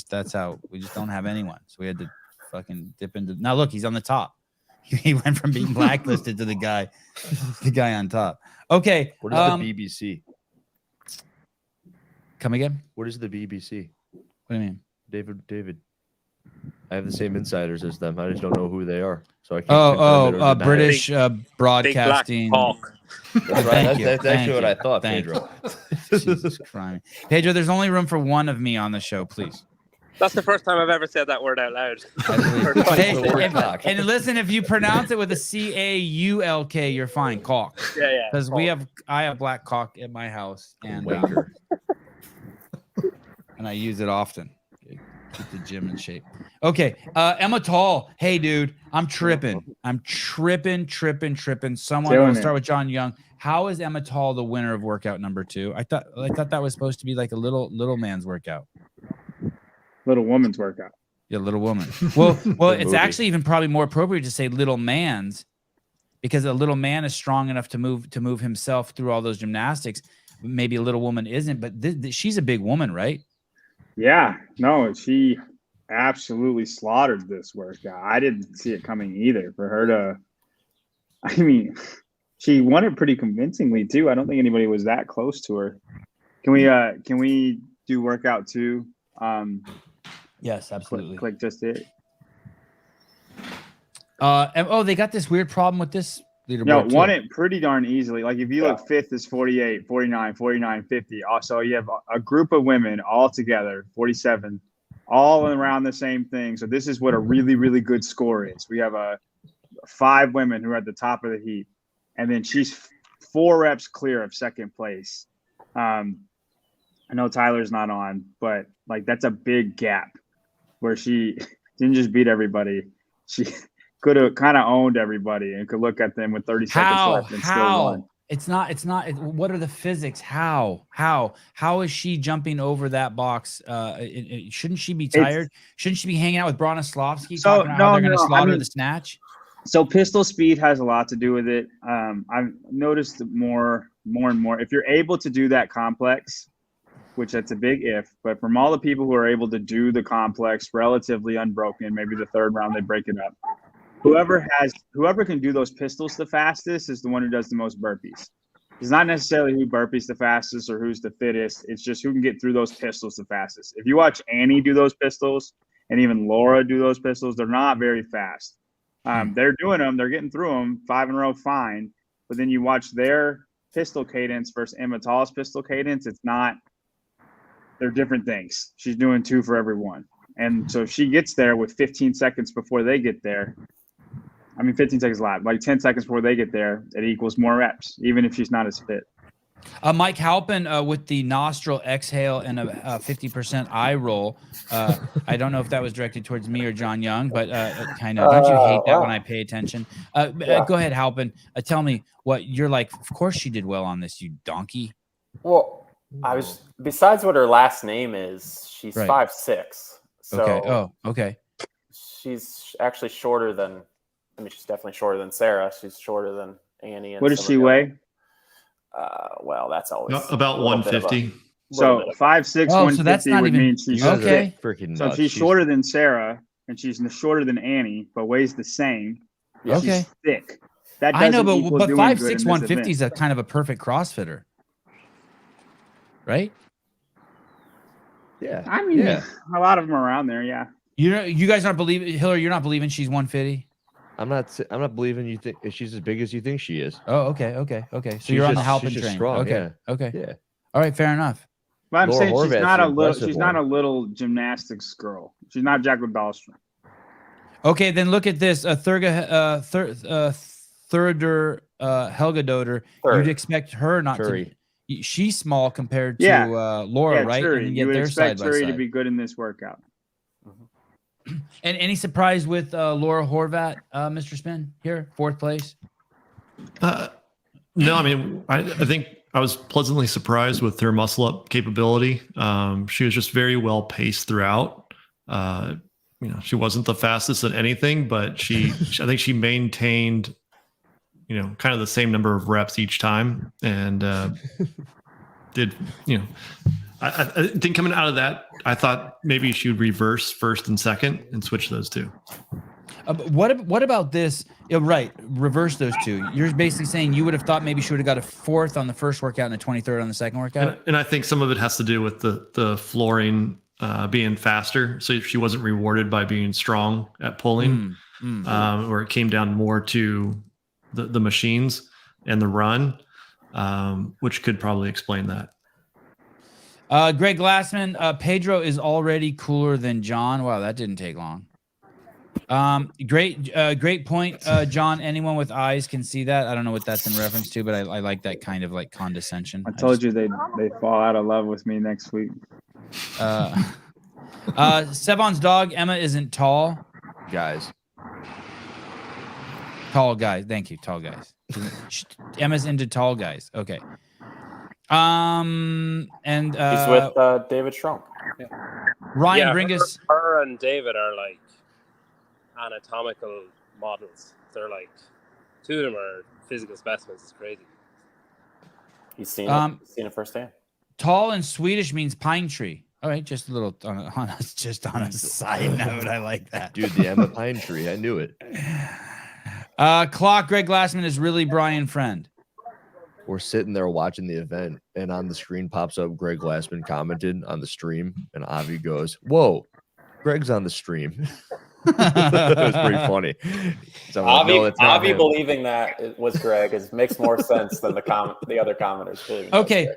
That's how we just don't have anyone. So we had to fucking dip into. Now look, he's on the top. He went from being blacklisted to the guy on top. Okay. What is the BBC? Come again? What is the BBC? What do you mean? David. I have the same insiders as them. I just don't know who they are. So I can't. British broadcasting. Big black hawk. That's right. That's actually what I thought, Thank Pedro. Jesus Christ. Pedro, there's only room for one of me on the show, please. That's the first time I've ever said that word out loud. And listen, if you pronounce it with a C-A-U-L-K, you're fine. Caulk. Yeah. Because I have black caulk at my house, and I use it often. Keep the gym in shape. Okay. Emma Tall. Hey, dude, I'm tripping. Someone, I'll start with John Young. How is Emma Tall the winner of workout number 2? I thought that was supposed to be like a little man's workout. Little woman's workout. Yeah, little woman. Well, it's actually even probably more appropriate to say little man's, because a little man is strong enough to move himself through all those gymnastics. Maybe a little woman isn't, but she's a big woman, right? Yeah, no, she absolutely slaughtered this workout. I didn't see it coming either. For her to, I mean, she won it pretty convincingly too. I don't think anybody was that close to her. Can we do workout 2? Yes, absolutely. Click just it. They got this weird problem with this leaderboard. No, won it pretty darn easily. Like if you look, 5th is 48, 49, 49, 50. Also, you have a group of women all together, 47, all around the same thing. So this is what a really, really good score is. We have 5 women who are at the top of the heap, and then she's 4 reps clear of second place. I know Tyler's not on, but like that's a big gap where she didn't just beat everybody. She could have kind of owned everybody and could look at them with 30 seconds left and still won. It's not. What are the physics? How is she jumping over that box? Shouldn't she be tired? Shouldn't she be hanging out with Bronislavski talking about how they're going to slaughter the snatch? So pistol speed has a lot to do with it. I've noticed more and more. If you're able to do that complex, which that's a big if, but from all the people who are able to do the complex relatively unbroken, maybe the third round they break it up. Whoever can do those pistols the fastest is the one who does the most burpees. It's not necessarily who burpees the fastest or who's the fittest. It's just who can get through those pistols the fastest. If you watch Annie do those pistols and even Laura do those pistols, they're not very fast. They're doing them. They're getting through them 5 in a row, fine. But then you watch their pistol cadence versus Emma Tall's pistol cadence. It's not. They're different things. She's doing 2 for every one. And so if she gets there with 15 seconds before they get there, 15 seconds a lot. Like 10 seconds before they get there, it equals more reps, even if she's not as fit. Mike Halpin with the nostril exhale and a 50% eye roll. I don't know if that was directed towards me or John Young, but kind of. Don't you hate that when I pay attention? Go ahead, Halpin. Tell me what you're like. Of course she did well on this, you donkey. Well, besides what her last name is, she's 5'6". So okay. Oh, okay. She's actually shorter than. She's definitely shorter than Sarah. She's shorter than Annie. And what does she weigh? Well, that's always about 150. So 5'6", 150 so that's not would even, mean she's okay. Freaking so she's shorter than Sarah, and she's shorter than Annie, but weighs the same. Okay, she's thick. That I know, but 5'6", 150 is a kind of a perfect CrossFitter, right? Yeah, a lot of them are around there. Yeah. You guys aren't believing Hillary. You're not believing she's 150. I'm not believing you think she's as big as you think she is. Oh, okay. So you're on the Halpin train. Strong, okay. Yeah. All right, fair enough. But I'm Laura saying Horvath's she's not a little gymnastics girl. She's not Jacqueline Dahlstrom. Okay, then look at this. Thurder Helga Doder. You'd expect her not to. She's small compared to Laura, right? Turi. And you would expect side by Turi side to be good in this workout. And any surprise with Laura Horvath, Mr. Spin here, 4th place? No, I think I was pleasantly surprised with her muscle up capability. She was just very well paced throughout. She wasn't the fastest at anything, but I think she maintained, kind of the same number of reps each time, and did. I think coming out of that, I thought maybe she would reverse first and second and switch those two. What about this? Right, reverse those two. You're basically saying you would have thought maybe she would have got a 4th on the first workout and a 23rd on the second workout. And I think some of it has to do with the flooring being faster. So she wasn't rewarded by being strong at pulling, where it came down more to the machines and the run, which could probably explain that. Greg Glassman, Pedro is already cooler than John. Wow, that didn't take long. Great point, John. Anyone with eyes can see that. I don't know what that's in reference to, but I like that kind of like condescension. I told you they fall out of love with me next week. Sevan's dog, Emma, isn't tall. Tall guys. Thank you, tall guys. Emma's into tall guys. Okay. And he's with David Strong. Yeah. Ryan Bringus. Her and David are like anatomical models. They're like 2 of them are physical specimens. It's crazy. He's seen it firsthand. Tall in Swedish means pine tree. All right, just a little on a side note. I like that, dude. The Emma pine tree. I knew it. Clock. Greg Glassman is really Brian Friend. We're sitting there watching the event, and on the screen pops up Greg Glassman commented on the stream, and Avi goes, "Whoa, Greg's on the stream." It was pretty funny. So Avi believing that it was Greg makes more sense than the other commenters believing. Okay,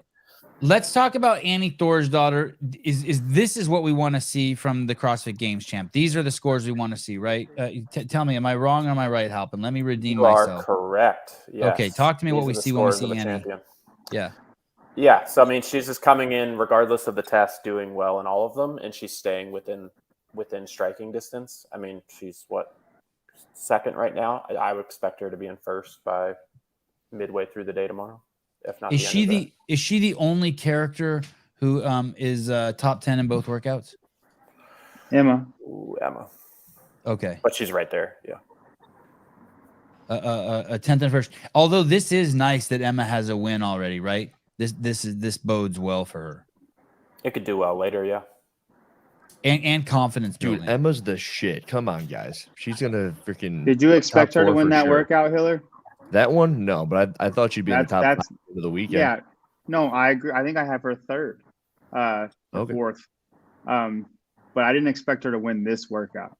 let's talk about Annie Thorsdottir. Is what we want to see from the CrossFit Games champ? These are the scores we want to see, right? Tell me, am I wrong or am I right, Halpin? Let me redeem myself. You are correct. Yes. Okay, talk to me what we see when we see Annie. Champion. Yeah. So she's just coming in regardless of the test, doing well in all of them, and she's staying within striking distance. She's 2nd right now. I would expect her to be in 1st by midway through the day tomorrow. If not, Is she the only character who is top 10 in both workouts? Emma. Ooh, Emma. Okay. But she's right there. Yeah. A 10th and first. Although this is nice that Emma has a win already, right? This bodes well for her. It could do well later, yeah. And confidence building. Dude, Emma's the shit. Come on, guys. She's gonna freaking. Did you expect her to win that sure. workout, Hiller? That one? No, but I thought she'd be in the top 5 of the weekend. Yeah. No, I agree. I think I have her third, Okay. fourth. But I didn't expect her to win this workout.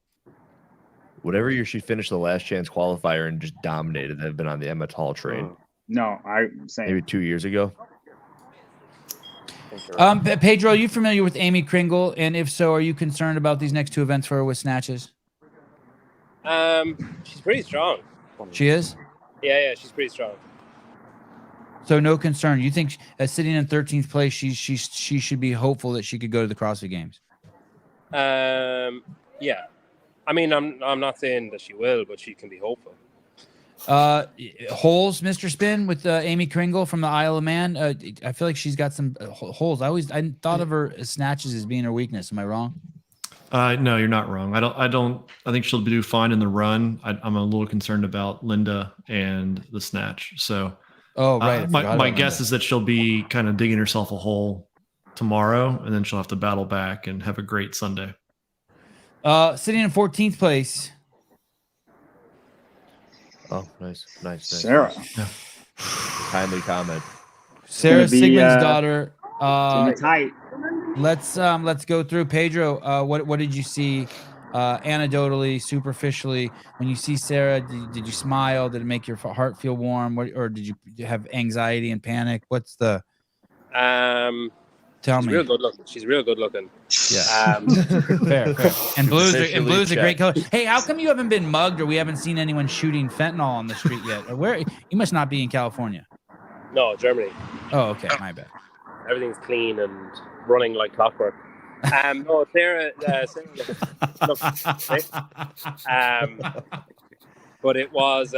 Whatever year she finished the last chance qualifier and just dominated, have been on the Emma Tall train. No, I'm saying Maybe 2 years ago. Pedro, are you familiar with Amy Kringle? And if so, are you concerned about these next 2 events for her with snatches? She's pretty strong. She is? Yeah, she's pretty strong. So no concern. You think sitting in 13th place, she should be hopeful that she could go to the CrossFit Games? Yeah. I mean, I'm not saying that she will, but she can be hopeful. Holes, Mr. Spin, with Amy Kringle from the Isle of Man. I feel like she's got some holes. I thought of her snatches as being her weakness. Am I wrong? No, you're not wrong. I think she'll do fine in the run. I'm a little concerned about Linda and the snatch. So, right. My guess is that she'll be kind of digging herself a hole tomorrow, and then she'll have to battle back and have a great Sunday. Sitting in 14th place. Oh, nice. Sarah. Yeah. Kindly comment. Sarah Sigmund's daughter. Tight. Let's go through. Pedro, what did you see anecdotally, superficially, when you see Sarah? Did you smile? Did it make your heart feel warm? Or did you have anxiety and panic? What's the tell she's me? Real good looking. She's real good looking. Yeah. Fair. And blue's a great color. Hey, how come you haven't been mugged or we haven't seen anyone shooting fentanyl on the street yet? Or where you must not be in California. No, Germany. Oh, okay, my bad. Everything's clean and running like clockwork. No, Sarah looked sick. But it was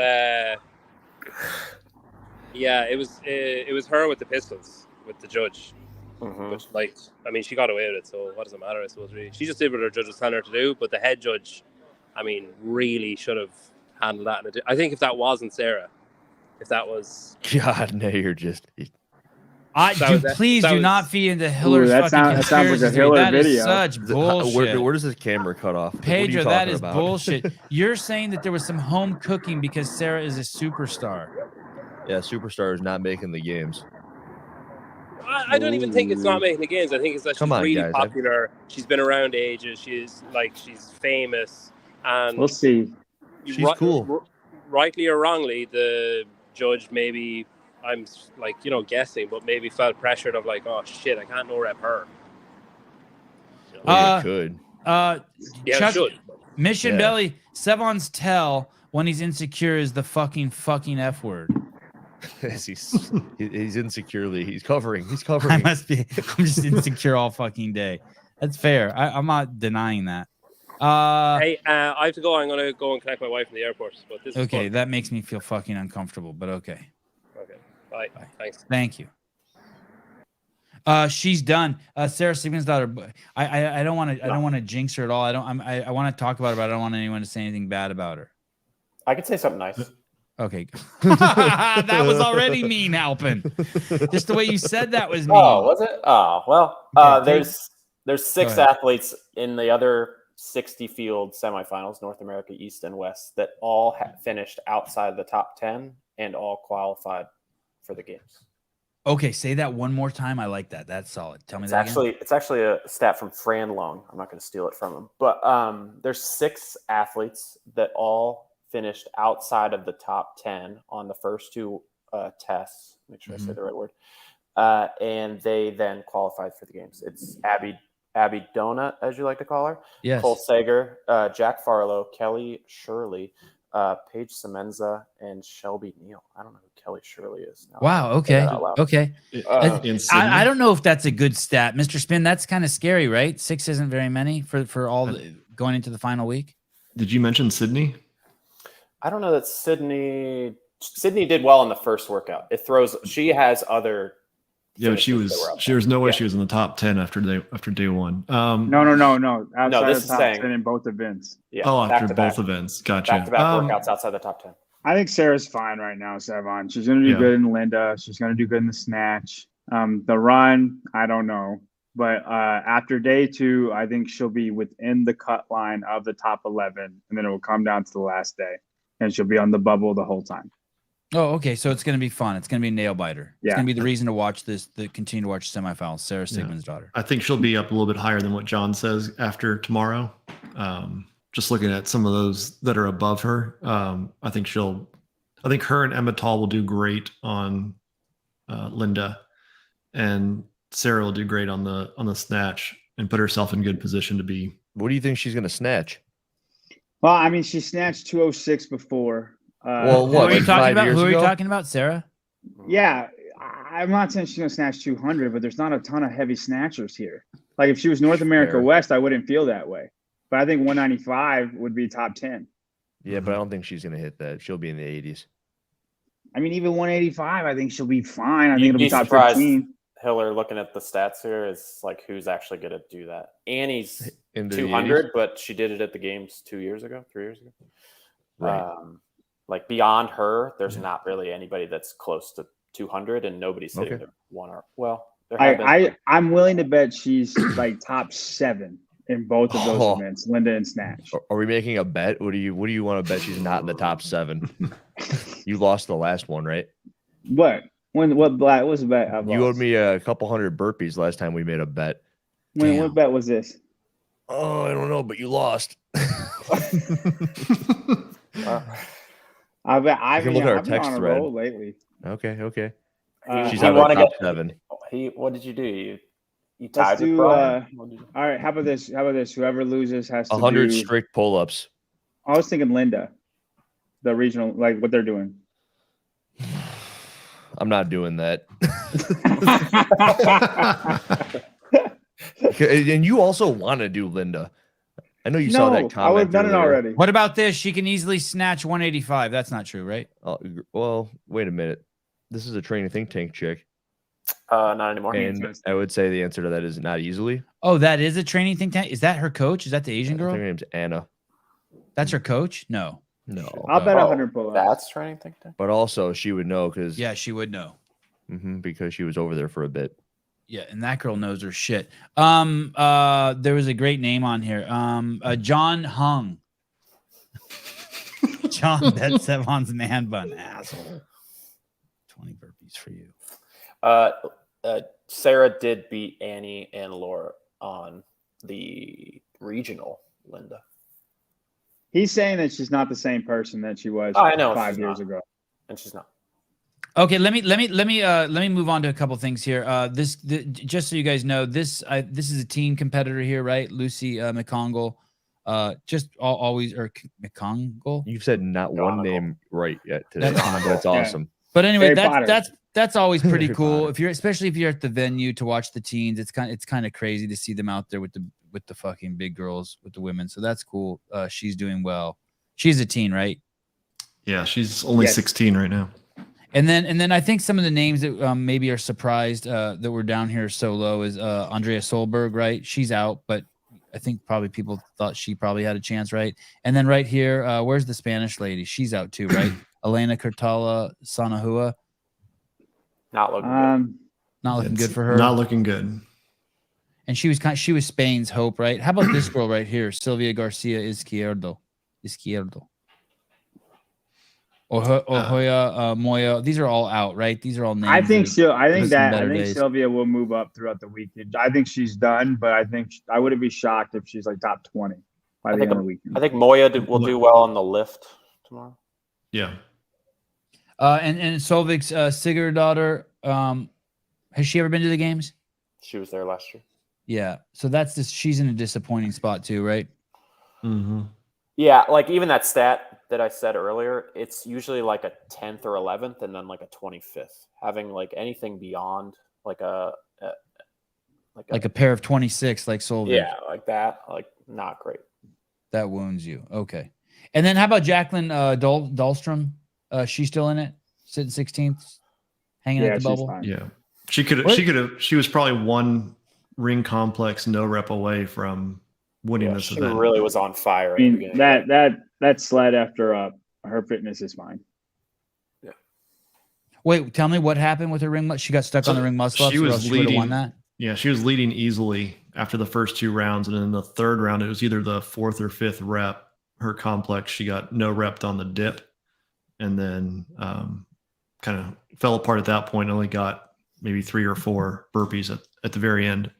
it was her with the pistols with the judge. Mm-hmm. Which, she got away with it, so what does it matter, I suppose, really? She just did what her judge was telling her to do, but the head judge, really should have handled that. I think if that wasn't Sarah, if that was... God, no, you're just... Please do not feed into Hiller's fucking conspiracy. Sounds like a Hiller that video. Is such bullshit. Where does this camera cut off? Pedro, that is bullshit. You're saying that there was some home cooking because Sarah is a superstar. Yeah, superstar is not making the games. I don't even think it's not making the games. I think it's that she's really popular. She's been around ages. She's famous. And we'll see. She's cool. Rightly or wrongly, the judge maybe, I'm guessing, but maybe felt pressured of oh shit, I can't no rep her. Well, you could. Chuck, should. Mission Belly, Sevan's tell when he's insecure is the fucking F word. he's insecurely. He's covering. I must be. I'm just insecure all fucking day. That's fair. I'm not denying that. Hey, I have to go. I'm gonna go and collect my wife from the airport. But this okay. Is fun. That makes me feel fucking uncomfortable. But okay. Okay. Bye. Thanks. Thank you. She's done. Sarah Sigmund's daughter. I don't want to. I don't want to jinx her at all. I want to talk about her, but I don't want anyone to say anything bad about her. I could say something nice. Okay. That was already mean, Alpin. Just the way you said that was mean. Oh, was it? Oh, well, there's 6 athletes in the other 60 field semifinals, North America, East and West, that all finished outside the top 10 and all qualified for the games. Okay, say that one more time. I like that. That's solid. Tell me It's actually a stat from Fran Long. I'm not going to steal it from him. But there's 6 athletes that all finished outside of the top 10 on the first 2 tests. Make sure I say the right word. And they then qualified for the games. It's Abby Donut, as you like to call her. Yes. Cole Sager, Jack Farlow, Kelly Shirley, Paige Semenza, and Shelby Neal. I don't know who Kelly Shirley is now. Wow. Okay. Okay. I don't know if that's a good stat, Mr. Spin. That's kind of scary, right? 6 isn't very many for all going into the final week. Did you mention Sydney? I don't know that Sydney Sydney did well in the first workout. She has other. Yeah, but she was no way she was in the top 10 after day one. No. Outside this of is top saying 10 in both events. Yeah. Oh, after both events. Gotcha. Back-to-back workouts outside the top 10. I think Sarah's fine right now, Sevan. She's going to do good in Linda. She's going to do good in the snatch. The run, I don't know. But after day 2, I think she'll be within the cut line of the top 11, and then it will come down to the last day, and she'll be on the bubble the whole time. Oh, okay. So it's going to be fun. It's going to be a nail biter. Yeah. It's going to be the reason to watch this, continue to watch semifinals. Sarah Sigmund's daughter. I think she'll be up a little bit higher than what John says after tomorrow. Just looking at some of those that are above her, I think her and Emma Tall will do great on Linda, and Sarah will do great on the snatch and put herself in good position to be. What do you think she's going to snatch? Well, I mean, she snatched 206 before. Well, Who what? are you like talking 5 about? years Who are you ago? talking about, Sarah? Yeah, I'm not saying she's going to snatch 200, but there's not a ton of heavy snatchers here. Like if she was North America Fair. West, I wouldn't feel that way. But I think 195 would be top 10. Yeah, but I don't think she's going to hit that. She'll be in the 80s. I mean, even 185, I think she'll be fine. I think You'd it'll be be top surprised. 15. Hiller, looking at the stats here, is like who's actually going to do that. Annie's Into the 200, 80s? but she did it at the games 3 years ago. Right. Like beyond her, there's not really anybody that's close to 200, and nobody's hitting Okay. their one or there have been. I'm willing to bet she's like top 7 in both of those Oh. events, Linda and Snatch. Are we making a bet? What do you want to bet she's not in the top 7? You lost the last one, right? What? What was the bet? I've You owed lost? me a couple hundred burpees last time we made a bet. What bet was this? Oh, I don't know, but you lost. I bet You can look at our I've been text on a thread. roll lately. Okay. She's you out of wanna the top get- 7. What did you do? You Let's tied with do. Brian? All right. How about this? Whoever loses has to 100 do. strict pull-ups. I was thinking Linda, the regional, like what they're doing. I'm not doing that. And you also want to do Linda. I know you saw that comment. I would have done it earlier. already. What about this? She can easily snatch 185. That's not true, right? Oh, well, wait a minute. This is a training think tank chick. Not anymore. And I would say the answer to that is not easily. Oh, that is a training think tank. Is that her coach? Is that the Asian I think her girl? name's Anna. That's her coach? No. No. I'll bet 100 pull-ups. That's training think tank. But also she would know because Yeah, she would know. Because she was over there for a bit. Yeah, and that girl knows her shit. There was a great name on here. John Hung. John, that's Sevan's man bun, asshole. 20 burpees for you. Sarah did beat Annie and Laura on the regional, Linda. He's saying that she's not the same person that she was I know 5 she's years not. ago. And she's not. Okay, let me move on to a couple things here. Just so you guys know, this is a teen competitor here, right? Lucy McCongle. Always McCongle. You've said not one McGonagall. name right yet today. That's- That's awesome. But anyway, Harry Potter. that's always pretty Harry cool. Potter. Especially if you're at the venue to watch the teens, it's kind of crazy to see them out there with the fucking big girls, with the women. So that's cool. She's doing well. She's a teen, right? Yeah, she's only Yes. 16 right now. And then I think some of the names that maybe are surprised that were down here so low is Andrea Solberg, right? She's out, but I think probably people thought she probably had a chance, right? And then right here, where's the Spanish lady? She's out too, right? Elena Curtala Sanahua. Not looking good. Not looking It's good for her. Not looking good. And she was Spain's hope, right? How about this girl right here, Silvia Garcia Izquierdo. Hoya Moya. These are all out, right? These are all names. I think days. Sylvia will move up throughout the weekend. I think she's done, but I wouldn't be shocked if she's like top 20 by the end of the weekend. I think Moya will do well on the lift tomorrow. Yeah. And Solvik's Sigurdardottir, has she ever been to the games? She was there last year. Yeah. So she's in a disappointing spot too, right? Mm-hmm. Yeah, like even that stat that I said earlier, it's usually like a 10th or 11th and then like a 25th. Having like anything beyond like a pair of 26 like Solvik. yeah, like that, like not great. That wounds you. Okay. And then how about Jacqueline Dahlstrom? She's still in it, sitting 16th, hanging at the she's bubble. fine. Yeah. She was probably one ring complex no rep away from winning this she event. really was on fire. I mean, that sled after her fitness is fine. Yeah. Wait, tell me what happened with her ring. She got stuck on the ring muscle ups. She was she would have leading. won that. Yeah, she was leading easily after the first 2 rounds, and in the 3rd round, it was either the 4th or 5th rep. Her complex, she got no repped on the dip, and then kind of fell apart at that point. Only got maybe 3 or 4 burpees at the very end.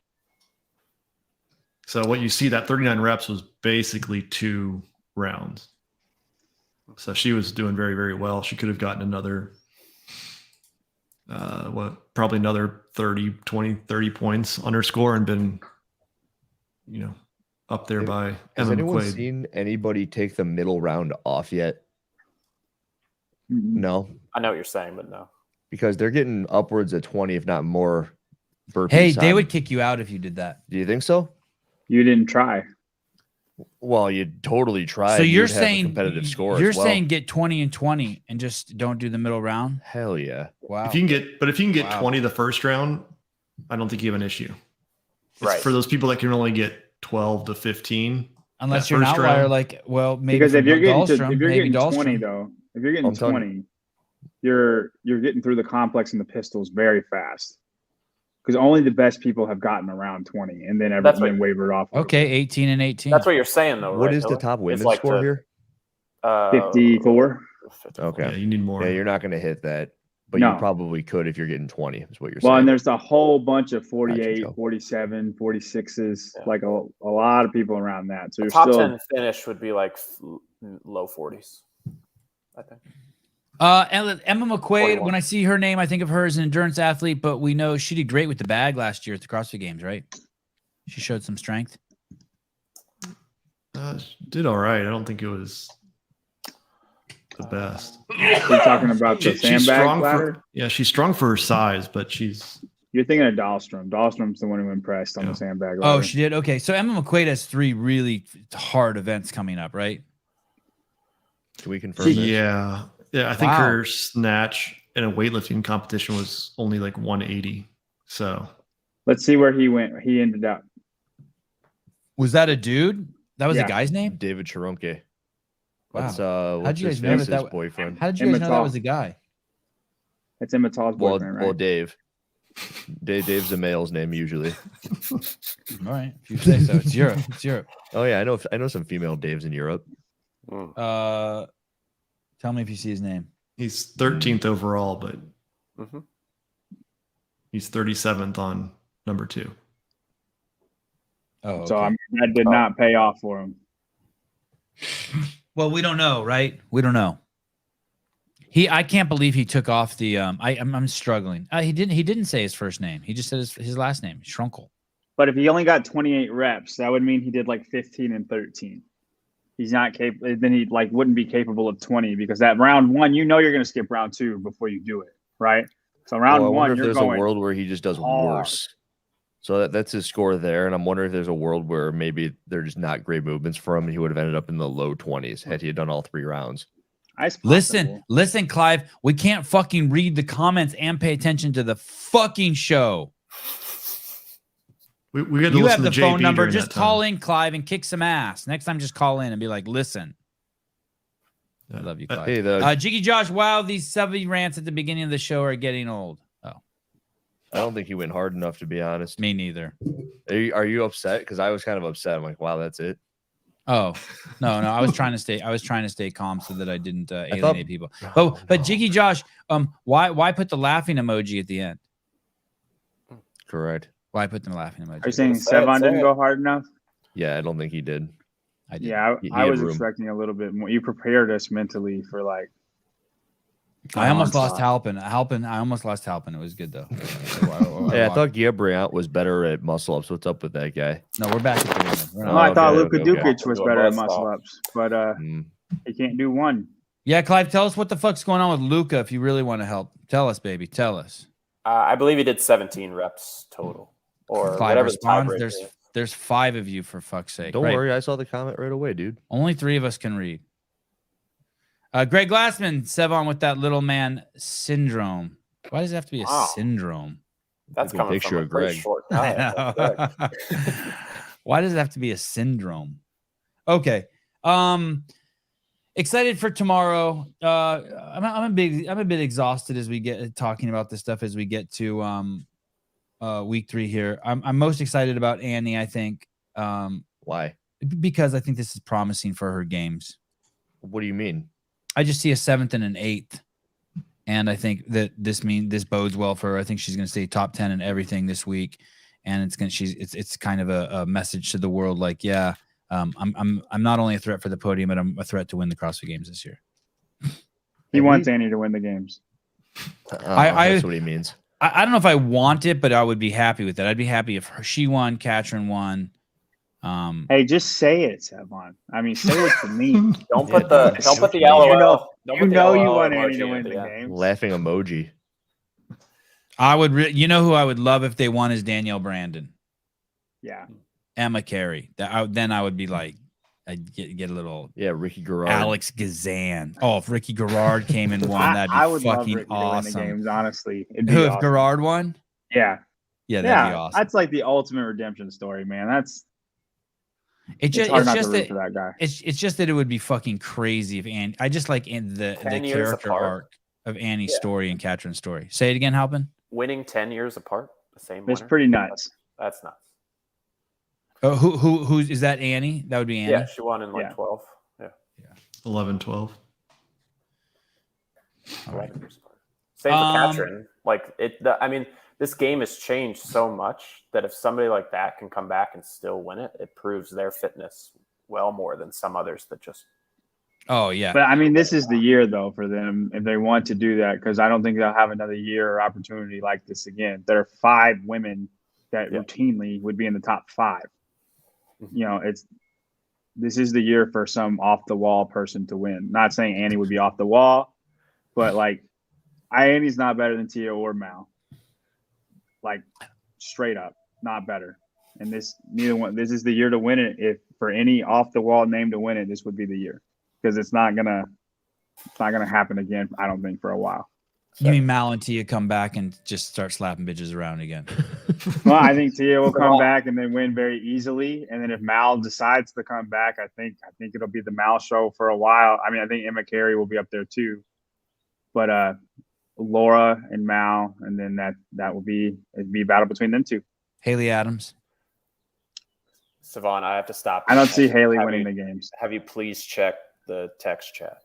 So what you see, that 39 reps was basically 2 rounds. So she was doing very, very well. She could have gotten another, probably another 30 points on her score and been, up there by Has Emma anyone McQuaid. seen anybody take the middle round off yet? No, I know what you're saying, but no. because they're getting upwards of 20, if not more, burpees. Hey, they on. would kick you out if you did that. Do you think so? You didn't try. Well, you'd totally try. So you're You'd have a saying competitive score. You're as well. saying get 20 and 20 and just don't do the middle round. Hell yeah. Wow. If you can get Wow. 20 the first round, I don't think you have an issue. It's Right. for those people that can only get 12 to 15 Unless that you're an first outlier, round. like maybe Because if from you're getting Dahlstrom, if you're maybe getting Dahlstrom. 20 though, if you're getting I'm telling 20, you're getting through the complex and the pistols very fast. Because only the best people have gotten around 20, and then That's everything wavered off. Okay, 18 and 18. That's what you're saying, though. What right, is the Dylan? top It's women's like score the, here? 54. Okay. Yeah, you need more. Yeah, you're not going to hit that, but No. you probably could if you're getting 20, is what you're Well, saying. and there's a whole bunch of 48, Joe. 47, 46s, Yeah. like a lot of people around that. So the you're top still 10 finish would be like low 40s, I think. Emma McQuaid, 41. when I see her name, I think of her as an endurance athlete, but we know she did great with the bag last year at the CrossFit Games, right? She showed some strength. She did all right. I don't think it was the best. you're talking about the She's sandbag strong ladder. she's strong for her size, but she's You're thinking of Dahlstrom. Dahlstrom's the one who impressed on Yeah. the sandbag Oh, ladder. she did? Okay. So Emma McQuaid has 3 really hard events coming up, right? Can we confirm this? yeah. I think Wow. her snatch in a weightlifting competition was only like 180. So Let's see where he went. He ended up. Was that a dude? That was Yeah. a guy's name? David Charunke. Wow. That's How'd you his guys know face's that? boyfriend. How did you guys Emma know that Tall. was a guy? That's Emma Tall's boyfriend, right? Well, Dave. Dave's a male's name usually. All right. If you say so. It's Europe. It's Europe. Oh yeah, I know some female Daves in Europe. Tell me if you see his name. he's 13th overall, but Mm-hmm. he's 37th on number 2. Oh, okay. So I mean, that did not pay off for him. Well, we don't know, right? We don't know. I can't believe he took off the I'm struggling. He didn't say his first name. He just said his last name, Schrunkel. But if he only got 28 reps, that would mean he did like 15 and 13. He's not capable. Then he wouldn't be capable of 20 because that round 1, you're going to skip round 2 before you do it, right? So round I 1, wonder if you're there's going a world where he just does hard. worse. So that's his score there, and I'm wondering if there's a world where maybe they're just not great movements for him, and he would have ended up in the low 20s had he had done all 3 rounds. Listen, Clive. We can't fucking read the comments and pay attention to the fucking show. We had to You listen have to the phone JP number. during Just that time. call in, Clive, and kick some ass. Next time, just call in and be like, "Listen, I love you, Clive." Hey, Jiggy Josh, wow, these 70 rants at the beginning of the show are getting old. Oh, I don't think he went hard enough, to be honest. me neither. Are you upset? Because I was kind of upset. I'm like, wow, that's it. Oh, no. I was trying to stay calm so that I didn't alienate thought- people. Oh, But no. Jiggy Josh, why put the laughing emoji at the end? Correct. Why put the laughing Are you emoji? saying Say it, Sevan say didn't it. go hard enough? Yeah, I don't think he did. I did. Yeah, He I had was room. expecting a little bit more. You prepared us mentally for like. I almost lost nonstop. Halpin. I almost lost Halpin. It was good though. Yeah, I thought Gabriel was better at muscle ups. What's up with that guy? No, we're back at the limit. We're No, not- I thought okay, Luka okay. Dukic was Doing better at buzz muscle talk. ups, but he can't do one. Yeah, Clive, tell us what the fuck's going on with Luca if you really want to help. Tell us, baby. Tell us. I believe he did 17 reps total, or Clive whatever the responds. tiebreaker is. There's 5 of you for fuck's sake. Don't Right. worry, I saw the comment right away, dude. Only 3 of us can read. Greg Glassman, Sevan with that little man syndrome. Why does it have to be a syndrome? That's coming from a pretty short guy. Why does it have to be a syndrome? Okay. Excited for tomorrow. I'm a bit exhausted as we get talking about this stuff as we get to week 3 here. I'm most excited about Annie, I think. Why? Because I think this is promising for her games. What do you mean? I just see a 7th and an 8th. And I think that this bodes well for her. I think she's going to stay top 10 in everything this week. And it's kind of a message to the world. Like, yeah, I'm not only a threat for the podium, but I'm a threat to win the CrossFit Games this year. He wants Annie to win the games. That's what he means. I don't know if I want it, but I would be happy with it. I'd be happy if she won, Katrin won. Hey, just say it, Sevan. I mean, say it to me. Don't put the LOL. You want Annie to win the game. Laughing emoji. I would. Who I would love if they won is Danielle Brandon. Yeah. Emma Carey. Then I would be like, I'd get a little. Yeah, Ricky Garrard. Alex Gazan. Oh, if Ricky Garrard came and won, that'd be fucking awesome. To win the games, honestly. Who if Garrard won? Yeah. Yeah, that'd be awesome. That's like the ultimate redemption story, man. It's just that guy. It's just that it would be fucking crazy if Annie. I just like the character arc of Annie's story and Katrin's story. Say it again, Halpin. Winning 10 years apart, the same. It's pretty nuts. That's nuts. Oh, who is that? Annie? That would be Annie. Yeah, she won in 12. Yeah. 11, 12. All right. Same for Katrin. This game has changed so much that if somebody like that can come back and still win it, it proves their fitness well more than some others that just. Oh, yeah. But I mean, this is the year, though, for them if they want to do that, because I don't think they'll have another year or opportunity like this again. There are 5 women that routinely would be in the top 5. This is the year for some off the wall person to win. Not saying Annie would be off the wall, but like Annie's not better than Tia or Mal. Like straight up, not better. And this is the year to win it. If for any off the wall name to win it, this would be the year, because it's not gonna happen again. I don't think for a while. You mean Mal and Tia come back and just start slapping bitches around again? Well, I think Tia will come back and then win very easily. And then if Mal decides to come back, I think it'll be the Mal show for a while. I mean, I think Emma Carey will be up there too. But Laura and Mal, and then that will be a battle between them two. Haley Adams. Sevan, I have to stop. I don't see Haley winning the games. Have you please check the text chat?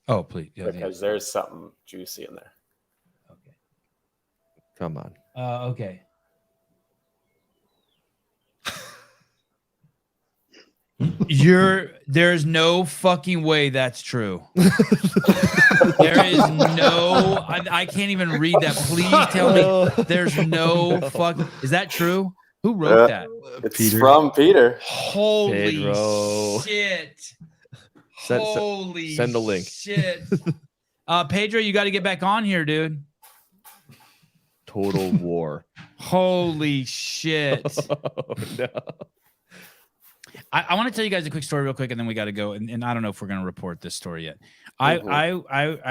Oh, please. Because there's something juicy in there. Okay. Come on. Okay. There's no fucking way that's true. There is no, I can't even read that. Please tell me there's no fuck. Is that true? Who wrote that? It's Peter. From Peter. Holy Pedro. shit. Holy send a link. Shit. Pedro, you got to get back on here, dude. Total war. Holy shit. Oh, no. I want to tell you guys a quick story real quick, and then we got to go. And I don't know if we're going to report this story yet. I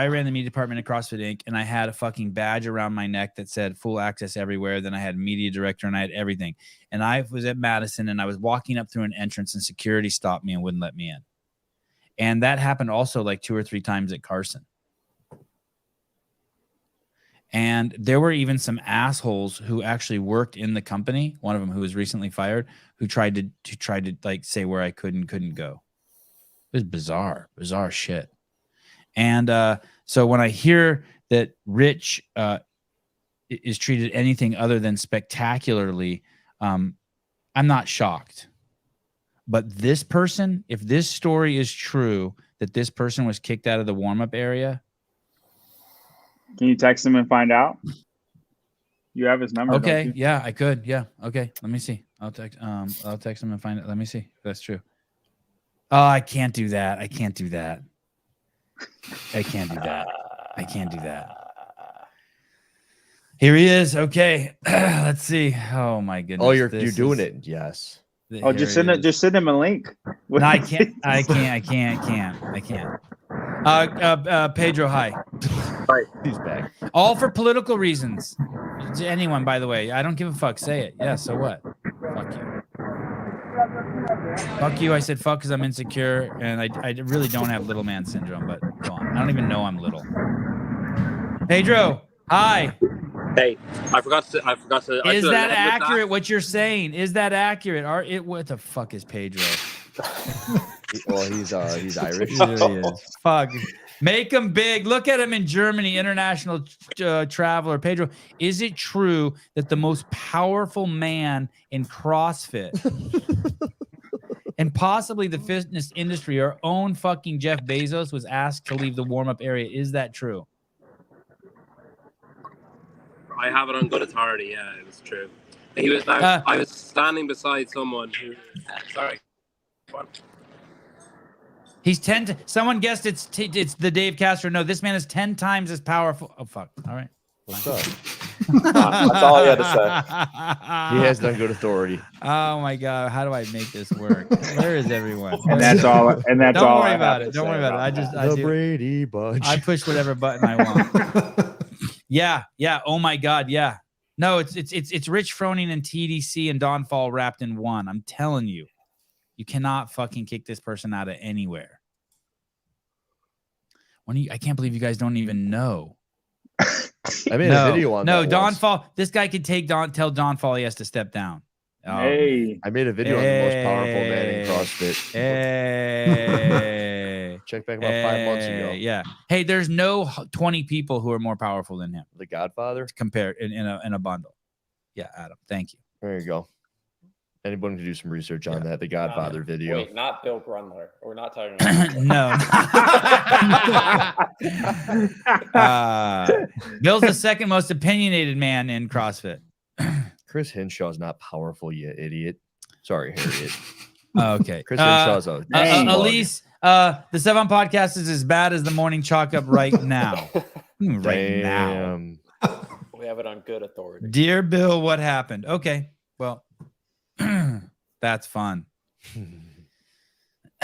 ran the media department at CrossFit Inc., and I had a fucking badge around my neck that said full access everywhere. Then I had media director, and I had everything. And I was at Madison, and I was walking up through an entrance, and security stopped me and wouldn't let me in. And that happened also like 2 or 3 times at Carson. And there were even some assholes who actually worked in the company. One of them who was recently fired, who tried to like say where I could and couldn't go. It was bizarre shit. And so when I hear that Rich is treated anything other than spectacularly, I'm not shocked. But this person, if this story is true, that this person was kicked out of the warm-up area. Can you text him and find out? You have his number. Okay. Yeah, I could. Yeah. Okay. Let me see. I'll text him and find it. Let me see if that's true. Oh, I can't do that. I can't do that. Here he is. Okay. Let's see. Oh my goodness. Oh, you're doing it. Yes. Oh, just send him a link. No, I can't. Pedro, hi. Right. He's back. All for political reasons. To anyone, by the way. I don't give a fuck. Say it. Yeah, so what? Fuck you. Fuck you. I said fuck because I'm insecure, and I really don't have little man syndrome, but go on. I don't even know I'm little. Pedro, hi. Hey, I forgot to. Is that accurate? What you're saying? Is that accurate? What the fuck is Pedro? Well, he's Irish. There he is. Fuck. Make him big. Look at him in Germany, international traveler. Pedro, is it true that the most powerful man in CrossFit and possibly the fitness industry, our own fucking Jeff Bezos, was asked to leave the warm-up area? Is that true? I have it on good authority. Yeah, it was true. He was. I was standing beside someone who. Sorry. He's 10. Someone guessed it's the Dave Castro. No, this man is 10 times as powerful. Oh fuck! All right. What's up? That's all he had to say. He has done good authority. Oh my god! How do I make this work? Where is everyone? And that's all. And that's Don't all. worry about it. Don't worry about it. I do. Brady Bunch. I push whatever button I want. Yeah. Oh my god. Yeah. No, it's Rich Froning and TDC and Don Fall wrapped in one. I'm telling you. You cannot fucking kick this person out of anywhere. I can't believe you guys don't even know. I made a video on that. No, Don Fall. This guy could tell Don Fall he has to step down. Hey. I made a video on the most powerful man in CrossFit. Hey. Check back about 5 months ago. Yeah. Hey, there's no 20 people who are more powerful than him. The Godfather? Compared in a bundle. Yeah, Adam. Thank you. There you go. Anyone can do some research on that. The Godfather video. Wait, not Bill Brundler. We're not talking about No. Bill's the second most opinionated man in CrossFit. Chris Hinshaw's not powerful, you idiot. Sorry, Harriet. Okay. Chris Hinshaw's Elise, the Sevan Podcast is as bad as the morning chalk up right now. Now. We have it on good authority. Dear Bill, what happened? Okay. Well, that's fun.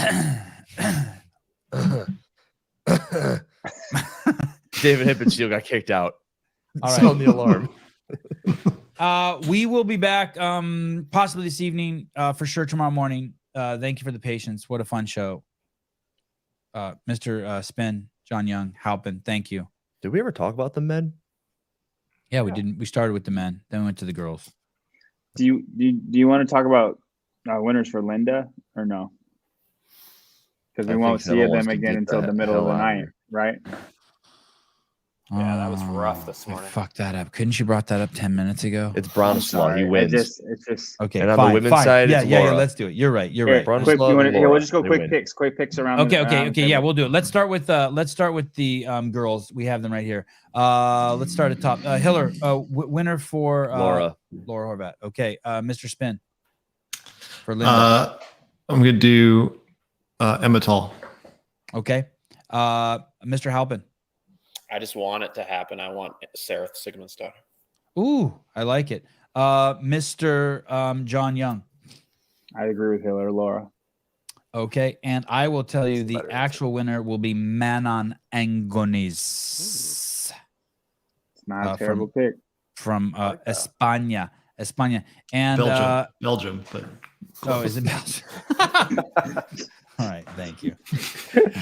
David Hippensteel got kicked out. All right. Sound the alarm. We will be back possibly this evening, for sure tomorrow morning. Thank you for the patience. What a fun show. Mr. Spin, John Young, Halpin, thank you. Did we ever talk about the men? Yeah, we didn't. We started with the men, then we went to the girls. Do you want to talk about winners for Linda or no? Because we won't see them again until the middle of the night, right? Yeah, that was rough this morning. Fuck that up. Couldn't you brought that up 10 minutes ago? It's Bronislaw. He wins. It's just okay. And on the women's side, yeah, it's yeah, Laura. let's do it. You're right. You're right. We'll just go quick picks around. Okay. Yeah, we'll do it. Let's start with the girls. We have them right here. Let's start at top. Hiller, winner for Laura Horvat. Okay, Mr. Spin for Linda. I'm gonna do Emma Tall. Okay, Mr. Halpin. I just want it to happen. I want Sarah Sigmundsdottir. Ooh, I like it. Mr. John Young. I agree with Hiller, Laura. Okay, and I will tell you the actual winner will be Manon Angonis. It's not a terrible pick. From España. And Belgium, but oh, is it Belgium? All right, thank you.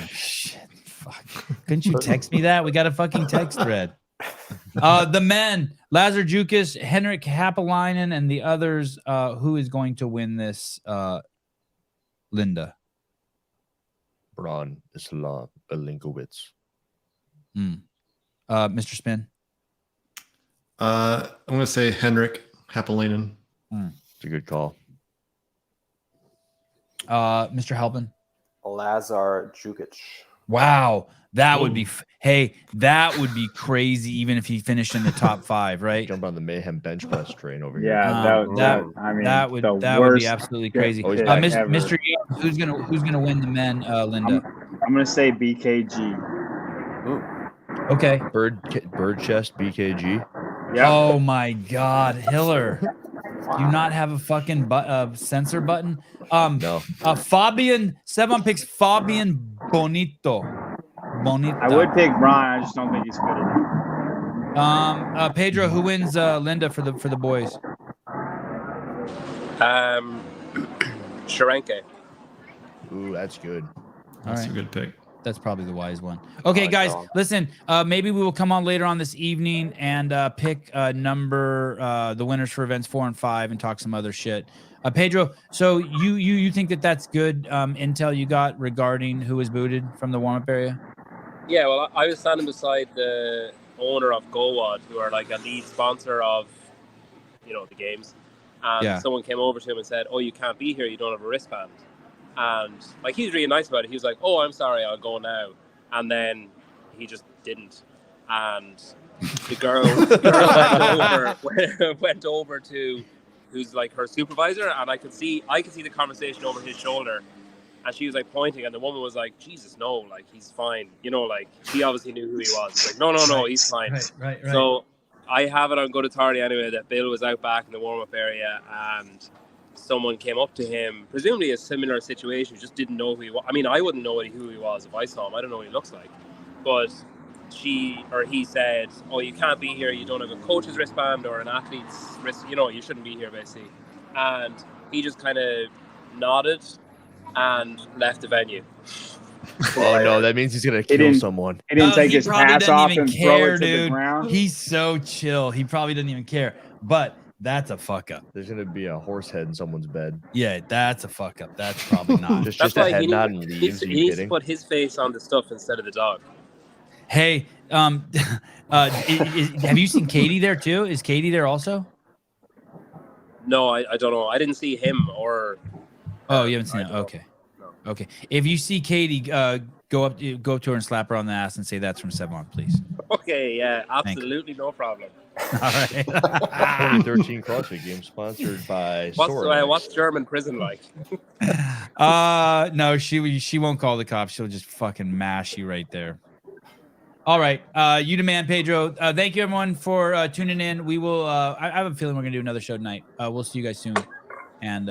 Shit, fuck. Couldn't you text me that? We got a fucking text thread. The men, Lazar Jukas, Henrik Haapalainen, and the others. Who is going to win this? Linda. Bronislaw Belinkowicz. Mr. Spin. I'm gonna say Henrik Haapalainen. It's a good call. Mr. Halpin. Lazar Jukic. Wow, that would be that would be crazy even if he finished in the top 5, right? Jump on the Mayhem bench press train over here. Yeah, that would be absolutely crazy. Mr. Young, who's gonna win the men, Linda? I'm gonna say BKG. Okay. Bird chest BKG. Yeah. Oh my God, Hiller. Do you not have a fucking censor button? No. Sevan picks Fabian Bonito. Bonita. I would pick Brian. I just don't think he's fit enough. Pedro, who wins Linda for the boys? Sharenke. Ooh, that's good. That's a good pick. That's probably the wise one. Okay, guys, listen. Maybe we will come on later on this evening and pick the winners for events 4 and 5 and talk some other shit. Pedro, so you think that's good intel you got regarding who was booted from the warm-up area? Yeah, well, I was standing beside the owner of GoWad, who are like a lead sponsor of, the games. And someone came over to him and said, "Oh, you can't be here. You don't have a wristband." And like, he's really nice about it. He was like, "Oh, I'm sorry, I'll go now." And then he just didn't. And the girl went over to who's like her supervisor, and I could see the conversation over his shoulder. And she was like pointing, and the woman was like, "Jesus, no, like he's fine." Like she obviously knew who he was. He's like, no, he's fine. Right. So I have it on good authority anyway that Bill was out back in the warm-up area, and someone came up to him, presumably a similar situation, just didn't know who he was. I mean, I wouldn't know who he was if I saw him. I don't know what he looks like. But he said, "Oh, you can't be here. You don't have a coach's wristband or an athlete's wrist. You shouldn't be here, basically." And he just kind of nodded and left the venue. Oh no, that means he's gonna kill someone. He didn't take his pass off and throw it to the ground. He's so chill. He probably doesn't even care. But that's a fuck up. There's gonna be a horse head in someone's bed. Yeah, that's a fuck up. That's probably not. just a head nod and leaves. He needs to put his face on the stuff instead of the dog. Hey, have you seen Katie there too? Is Katie there also? No, I don't know. I didn't see him or. Oh, you haven't seen it. Okay. No. Okay. If you see Katie, go up to her and slap her on the ass and say that's from Sevan, please. Okay. Yeah. Absolutely no problem. All right. 2013 CrossFit Games sponsored by. What's German prison like? No, she won't call the cops. She'll just fucking mash you right there. All right. You demand, Pedro. Thank you, everyone, for tuning in. We will. I have a feeling we're gonna do another show tonight. We'll see you guys soon, and